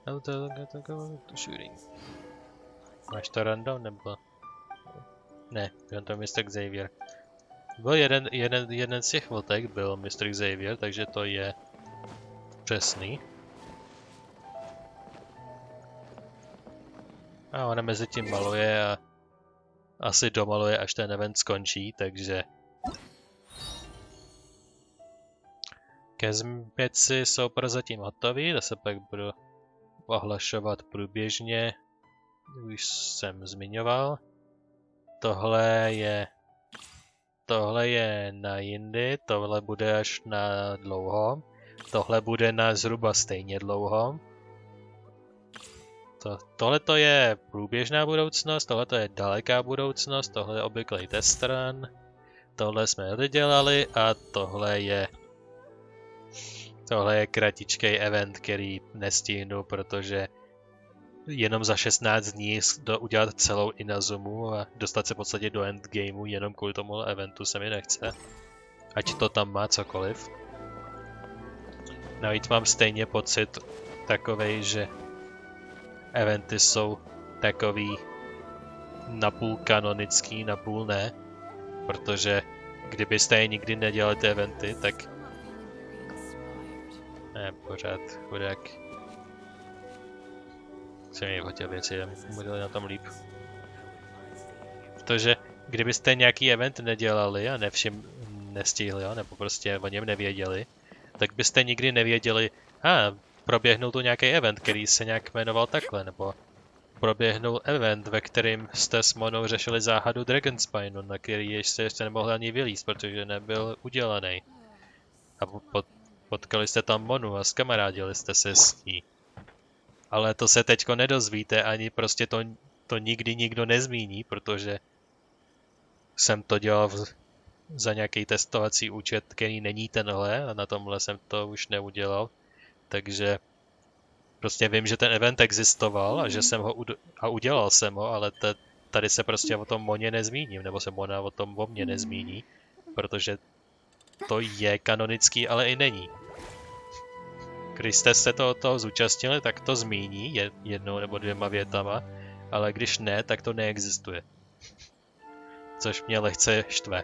I'll go to shooting. Máš to random nebo? Ne, byl to Mr. Xavier. Byl jeden z těch fotek byl Mr. Xavier, takže to je přesný. A ona mezi tím maluje a asi domaluje, až ten event skončí, takže věci jsou prozatím hotový, to se pak budu ohlašovat průběžně, už jsem zmiňoval. Tohle je na jindy, tohle bude až na dlouho, tohle bude na zhruba stejně dlouho. Tohle to je průběžná budoucnost, tohle to je daleká budoucnost, tohle je obvyklý test run, tohle jsme dodělali a tohle je kratičký event, který nestihnu, protože jenom za 16 dní udělat celou Inazumu a dostat se v podstatě do endgameu jenom kvůli tomu eventu se mi nechce. Ať to tam má cokoliv. Navíc mám stejně pocit takovej, že eventy jsou takový napůl kanonický, napůl ne. Protože kdybyste je nikdy nedělali ty eventy, tak ne, pořád chudák. Jsem mi hodil věci, budeli na tom líp. Protože kdybyste nějaký event nedělali a nestihli, jo, nebo prostě o něm nevěděli, tak byste nikdy nevěděli, proběhnul tu nějaký event, který se nějak jmenoval takhle, nebo proběhnul event, ve kterým jste s Monou řešili záhadu Dragonspineu, na který ještě nemohli ani vylízt, protože nebyl udělaný. A potkali jste tam Monu a zkamarádili jste se s ní. Ale to se teďko nedozvíte, ani prostě to nikdy nikdo nezmíní, protože jsem to dělal za nějaký testovací účet, který není tenhle, a na tomhle jsem to už neudělal. takže prostě vím, že ten event existoval a že jsem ho udělal jsem ho, ale tady se prostě o tom Moně nezmíním, nebo se Mona o tom o mně nezmíní, protože to je kanonický, ale i není. Když jste se toho zúčastnili, tak to zmíní jednou nebo dvěma větama, ale když ne, tak to neexistuje. Což mě lehce štve.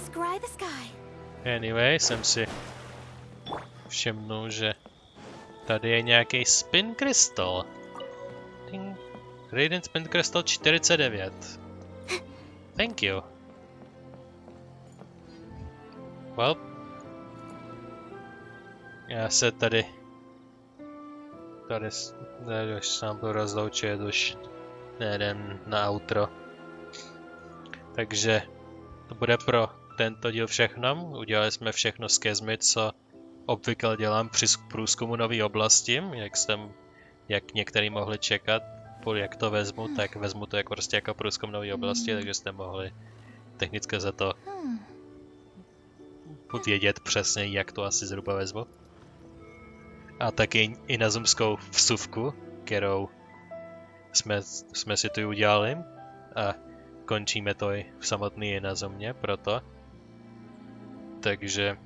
Scry the sky. Anyway, jsem si všimnul, že tady je nějaký spin crystal. Ding. Radiant spin crystal 49. Thank you. Well, já se tady už sám budu rozloučit, už nejdem na outro. Takže to bude pro tento díl všechno. Udělali jsme všechno z Chasmy, co obvykle dělám při průzkumu nové oblasti, jak někteří mohli čekat, jak to vezmu, tak vezmu to jako prostě jako průzkum nové oblasti, takže jste mohli technicky za to vědět přesně, jak to asi zhruba vezmu. A taky inazumskou vsuvku, kterou jsme si tu udělali a končíme to i v samotné Inazumě, proto. Takže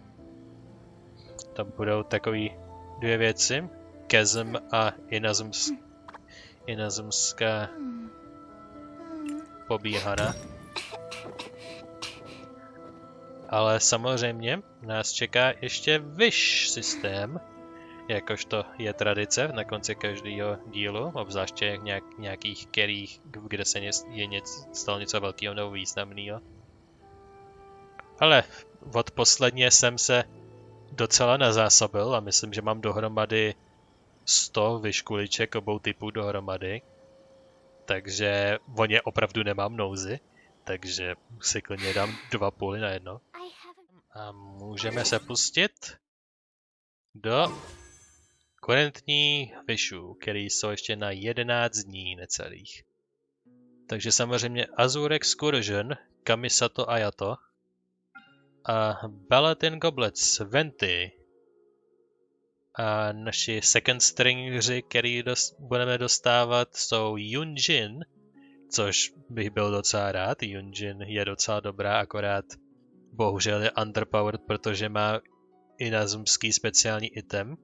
tam budou takový dvě věci. Chasm a inazumská pobíhana. Ale samozřejmě nás čeká ještě vyšší systém, jakožto je tradice na konci každého dílu, obzvláště nějakých kerých, kde se stalo něco velkého nebo významného. Ale od posledně jsem se docela nazásobil a myslím, že mám dohromady 100 vyškuliček obou typů dohromady. Takže o ně opravdu nemám nouzy, takže si klidně dám 2 půly na jedno. A můžeme se pustit do kurentní vyšů, který jsou ještě na 11 dní necelých. Takže samozřejmě Azure Excursion, Kamisato Ayato a Balatin Goblets Venti. A naši second stringři, který budeme dostávat, jsou Yunjin, což bych byl docela rád. Yunjin je docela dobrá, akorát bohužel je underpowered, protože má inazumský speciální item,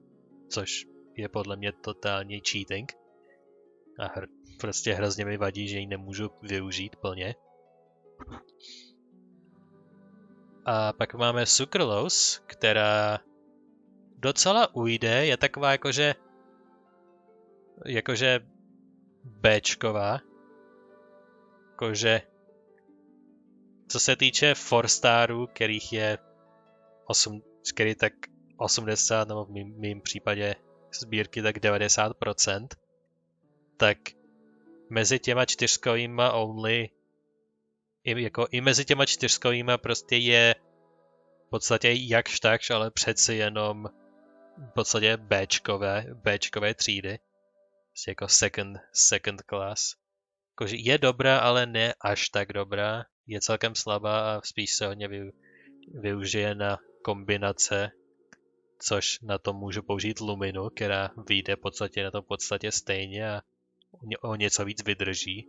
což je podle mě totální cheating. A prostě hrozně mi vadí, že ji nemůžu využít plně. A pak máme Sucralose, která docela ujde, je taková jakože Bčková. Jakože co se týče 4-starů, kterých je který tak 80, nebo v mým případě sbírky tak 90%, tak mezi těma 4kovýma only, i mezi těma 4kovýma prostě je v podstatě jakž takž, ale přeci jenom v podstatě Bčkové třídy. Prostě jako second class. Jakože je dobrá, ale ne až tak dobrá. Je celkem slabá a spíš se hodně využije na kombinace, což na to můžu použít Luminu, která vyjde na to podstatě stejně a o něco víc vydrží.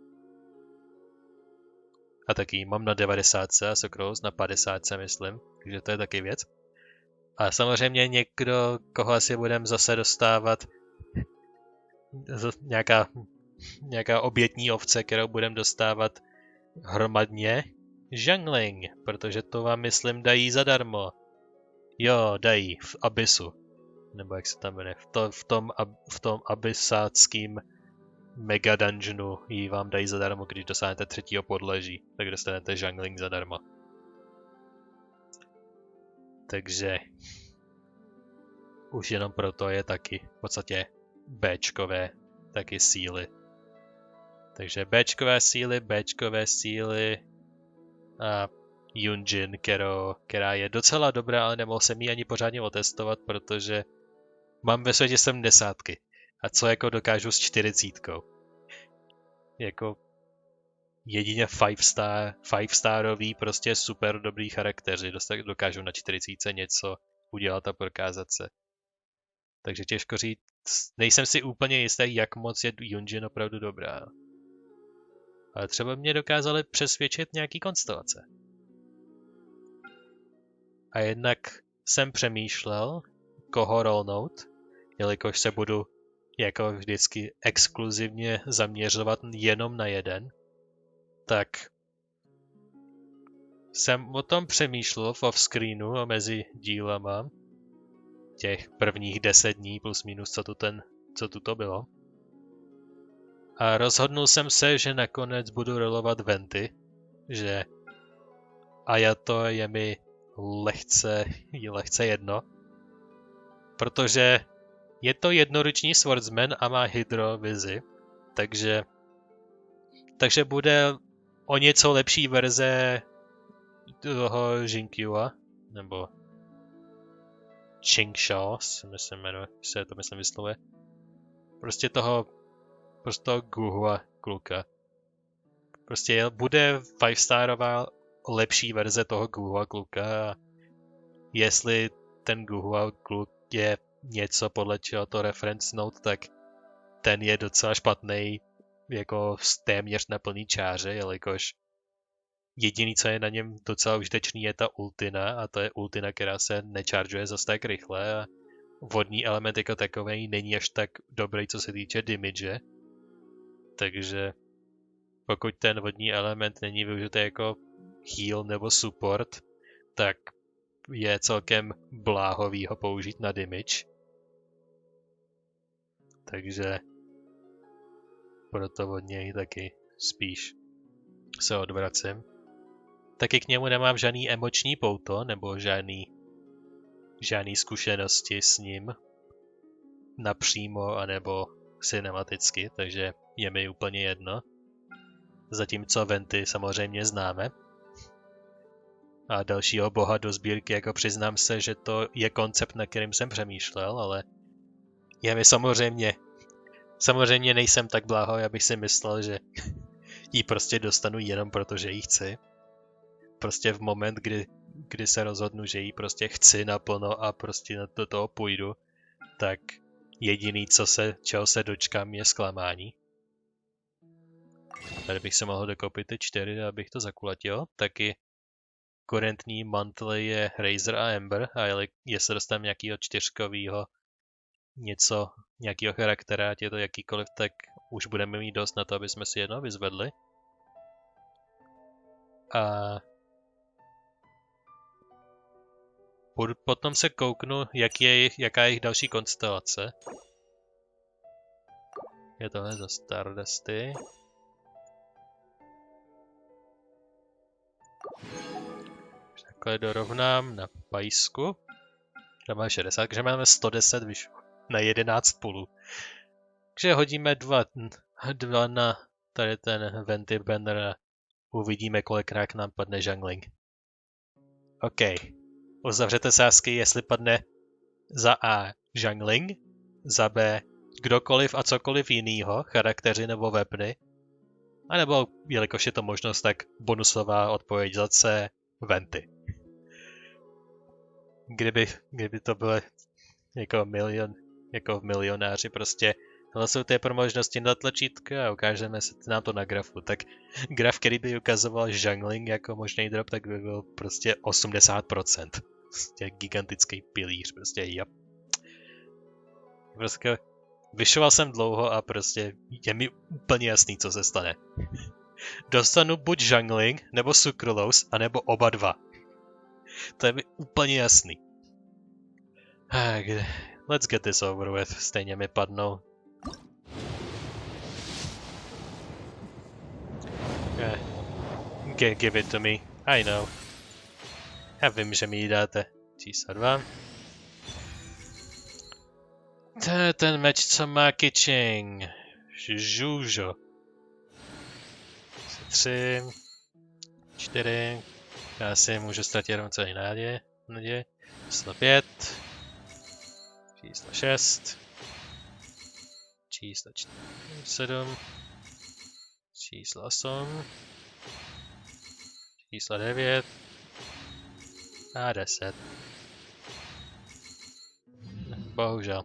A taky mám na 90 a Sucralose na 50 myslím, takže to je taky věc. A samozřejmě někdo, koho asi budeme zase dostávat, nějaká obětní ovce, kterou budeme dostávat hromadně, Jungling, protože to vám myslím dají zadarmo. Jo, dají v Abyssu, nebo jak se tam jmenuje, v tom abysáckým mega dungeonu ji vám dají zadarmo, když dosáhnete 3. podleží, tak dostanete Jungling zadarmo. Takže už jenom proto je taky v podstatě Bčkové taky síly. Takže Bčkové síly a Yunjin, která je docela dobrá, ale nemohl jsem ji ani pořádně otestovat, protože mám ve světě 70. A co jako dokážu s 40. Jako jedině 5-starový prostě super dobrý charakteři dokážou na 40 něco udělat a prokázat se. Takže těžko říct, nejsem si úplně jistý, jak moc je Yunjin opravdu dobrá. Ale třeba mě dokázali přesvědčit nějaký konstelace. A jednak jsem přemýšlel, koho rollnout, jelikož se budu jako vždycky exkluzivně zaměřovat jenom na jeden, tak jsem o tom přemýšlel v off-screenu a mezi dílama těch prvních 10 dní plus minus, co tu to bylo. A rozhodnul jsem se, že nakonec budu rolovat Venty, že Ayato je mi lehce jedno, protože je to jednoruční swordsman a má hydrovizi, takže bude o něco lepší verze toho Jinkyua, nebo Chingshaw, se jmenuje, se to myslím vyslovuje. Prostě toho Guhua kluka. Prostě bude 5-starová lepší verze toho Guhua kluka a jestli ten Guhua kluk je něco, podle čeho to reference note, tak ten je docela špatný jako téměř na plný čáře, jelikož jediný, co je na něm docela užitečný, je ta ultina a to je ultina, která se nechargeuje zas tak rychle a vodní element jako takovej není až tak dobrý, co se týče damage. Takže pokud ten vodní element není využitý jako heal nebo support, tak je celkem bláhový ho použít na damage. Takže proto od něj taky spíš se odvracím. Taky k němu nemám žádný emoční pouto, nebo žádný zkušenosti s ním napřímo, anebo cinematicky, takže je mi úplně jedno. Zatímco Venty samozřejmě známe. A dalšího boha do sbírky, jako přiznám se, že to je koncept, na kterým jsem přemýšlel, ale je mi samozřejmě nejsem tak bláho, abych si myslel, že ji prostě dostanu jenom proto, že ji chci. Prostě v moment, kdy se rozhodnu, že ji prostě chci naplno a prostě do toho půjdu, tak jediný, čeho se dočkám, je zklamání. Tady bych se mohl dokopit ty 4, abych to zakulatil. Taky kurentní monthly je Razor a Ember a jestli dostanu nějakýho 4kovýho nějakýho charaktera, ať je to jakýkoliv, tak už budeme mít dost na to, aby jsme si jedno vyzvedli. A potom se kouknu, jaká je jejich další konstelace. Je tohle za Stardusty. Takhle dorovnám na pajsku. Tam máme 60, takže máme 110 na 11 půlů. Takže hodíme 2 na tady ten Venty banner a uvidíme, kolikrát nám padne jungling. OK. Uzavřete sázky, jestli padne za A jungling, za B kdokoliv a cokoliv jinýho, charakteři nebo weapony, anebo, jelikož je to možnost, tak bonusová odpověď za C, Venty. Kdyby to bylo jako v milionáři, prostě hlasujte pro možnosti na tlačítko a ukážeme se nám to na grafu. Tak graf, který by ukazoval jungling jako možný drop, tak by byl prostě 80%. Prostě gigantický pilíř, prostě yep. Prostě vyšoval jsem dlouho a prostě je mi úplně jasný, co se stane. Dostanu buď jungling, nebo sucralose, anebo oba dva. To je mi úplně jasný. Let's get this over with. Stejně mi padnou. Give it to me. I know. Já vím, že mi ji dáte. Číslo 2. To je ten meč, co má Kiching. Žužo. 3. 4. Já si můžu ztratit jenom celý naděje. Číslo 5. Číslo 6. Číslo 7. Číslo 8. Číslo 9. A 10. Bohužel.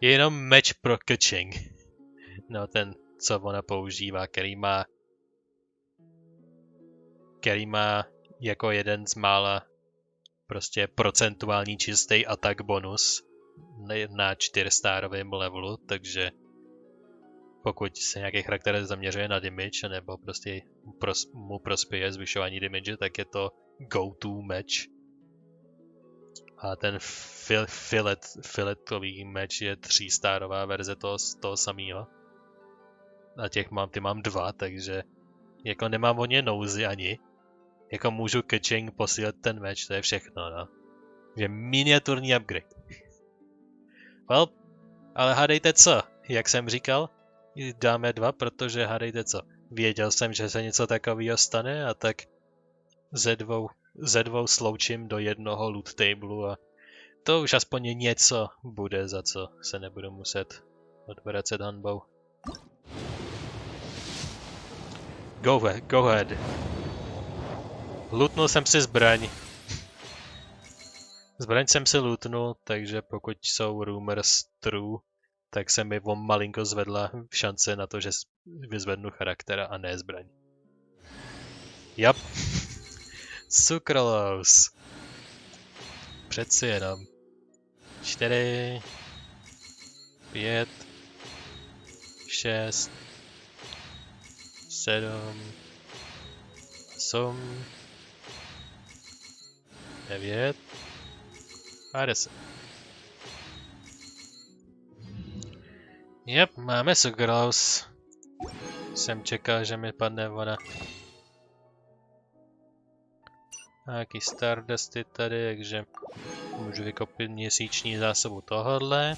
Je jenom meč pro catching. No ten, co ona používá, který má jako jeden z mála prostě procentuální čistý attack bonus na 4-starovém levelu, takže pokud se nějaký charakter zaměřuje na damage, nebo prostě mu prospěje zvyšování damage, tak je to go-to meč. A ten filetový meč je 3-starová verze toho samého. A ty mám 2, takže jako nemám o ně nouzy ani. Jako můžu catching posílat ten meč, to je všechno, no. Je miniaturní upgrade. Well, ale hádejte co, jak jsem říkal, dáme 2, protože hádejte co. Věděl jsem, že se něco takového stane a tak ze dvou sloučím do jednoho loot tableu a to už aspoň něco bude, za co se nebudu muset odvracet hanbou. Go ahead. Lootnul jsem si zbraň. Zbraň jsem si lootnul, takže pokud jsou rumors true, tak se mi o malinko zvedla šance na to, že vyzvednu charaktera a ne zbraň. Jap. Sukralous. Přeci jenom. 4, 5, 6, 7, 8, 9 a 10. Jep, máme Sukralous. Jsem čekal, že mi padne voda. Nějaký Stardusty tady, takže můžu vykopit měsíční zásobu tohodle.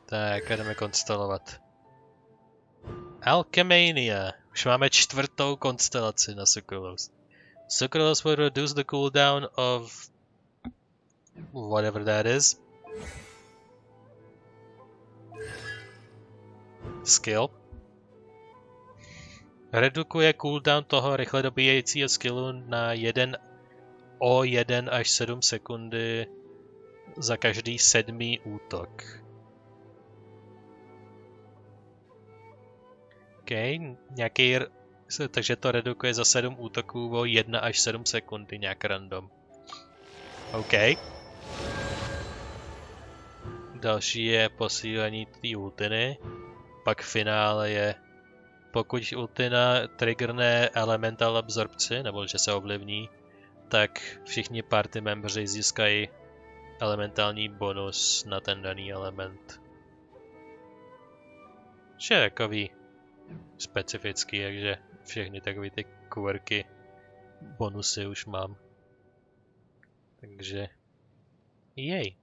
Tak, jdeme konstelovat. Alchemania. Už máme 4. konstelaci na Sukralous. Sukralous will reduce the cooldown of whatever that is. Skill. Redukuje cooldown toho rychle dobíjejícího skillu na 1 až 7 sekundy za každý 7. útok. OK, takže to redukuje za 7 útoků o 1 až 7 sekundy, nějak random. OK. Další je posílení té ultiny. Pak finále je, pokud ultina triggerne elemental absorpci, nebo že se ovlivní, tak všichni party membři získají elementální bonus na ten daný element. Že je takový specifický, takže všechny takové ty quirky, bonusy už mám. Takže jej.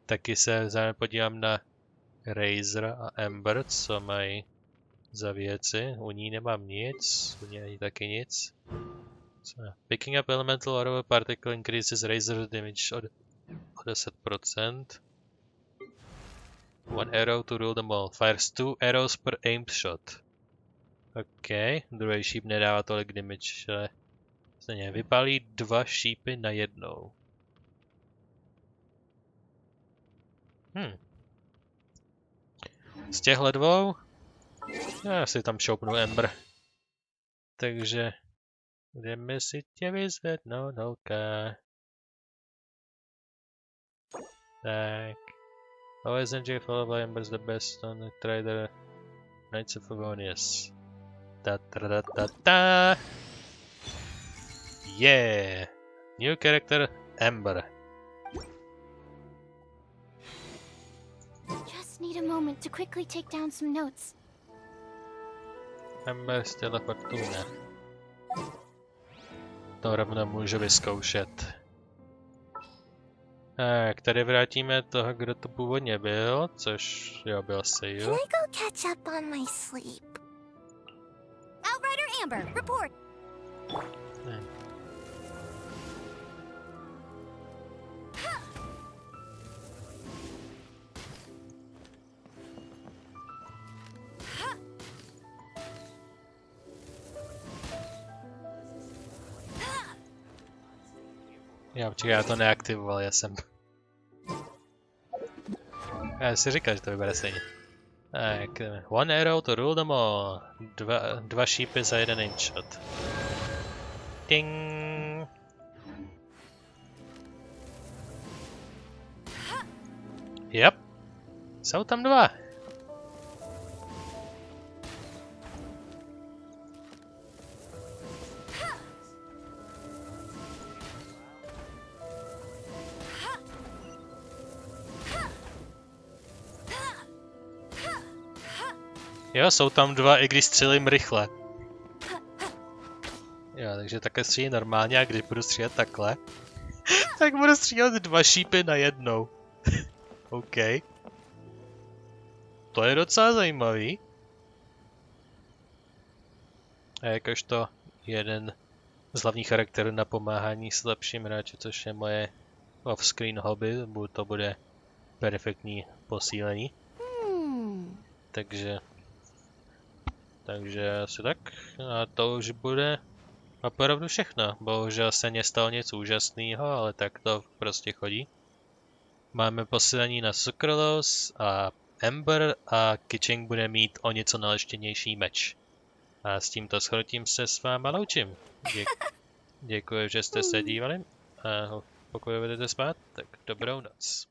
Taky se zároveň podívám na Razor a Ember, co mají za věci. U ní nemám nic, u ní ani taky nic. Picking up elemental or other particle increases Razor damage o 10%. One arrow to rule them all. Fires 2 arrows per aimed shot. OK, druhý šíp nedává tolik damage, ale stejně vypálí 2 šípy na jednou. Z těchhle dvou já si tam šoupnu Ember. Takže jdeme si tě vyzvednout, holka. Tak. Always enjoy follow by Ember's the best on the trader. Knights of Favonius. Ta. Yeah! New character Ember. Just need a moment to quickly take down some notes. Ember z teleportuje. To rovno můžu vyzkoušet. Tak, tady vrátíme toho, kdo to původně byl, což jo, byl Sale. Can I go catch up on my sleep? Outrider Amber, report! Já to neaktivoval, já jsem... Já si říkal, že to vypadá stejně. Tak, one arrow to rule them all. Dva šípy za jeden inshot. Ding! Yep. Jsou tam dva. Jo, jsou tam dva, i když střelím rychle. Jo, takže takhle střílím normálně a když budu střílet takhle, tak budu střílet dva šípy na jednou. OK. To je docela zajímavý. A jakožto jeden z hlavních charakterů na pomáhání slabším hráči, což je moje off-screen hobby, to bude perfektní posílení. Takže asi tak. A to už bude opravdu všechno. Bohužel se nestalo nic úžasného, ale tak to prostě chodí. Máme posílení na Sucralose a Ember a Kitching bude mít o něco naleštěnější meč. A s tímto shrnutím se s váma loučím. Děkuji, že jste se dívali. A pokud budete spát, tak dobrou noc.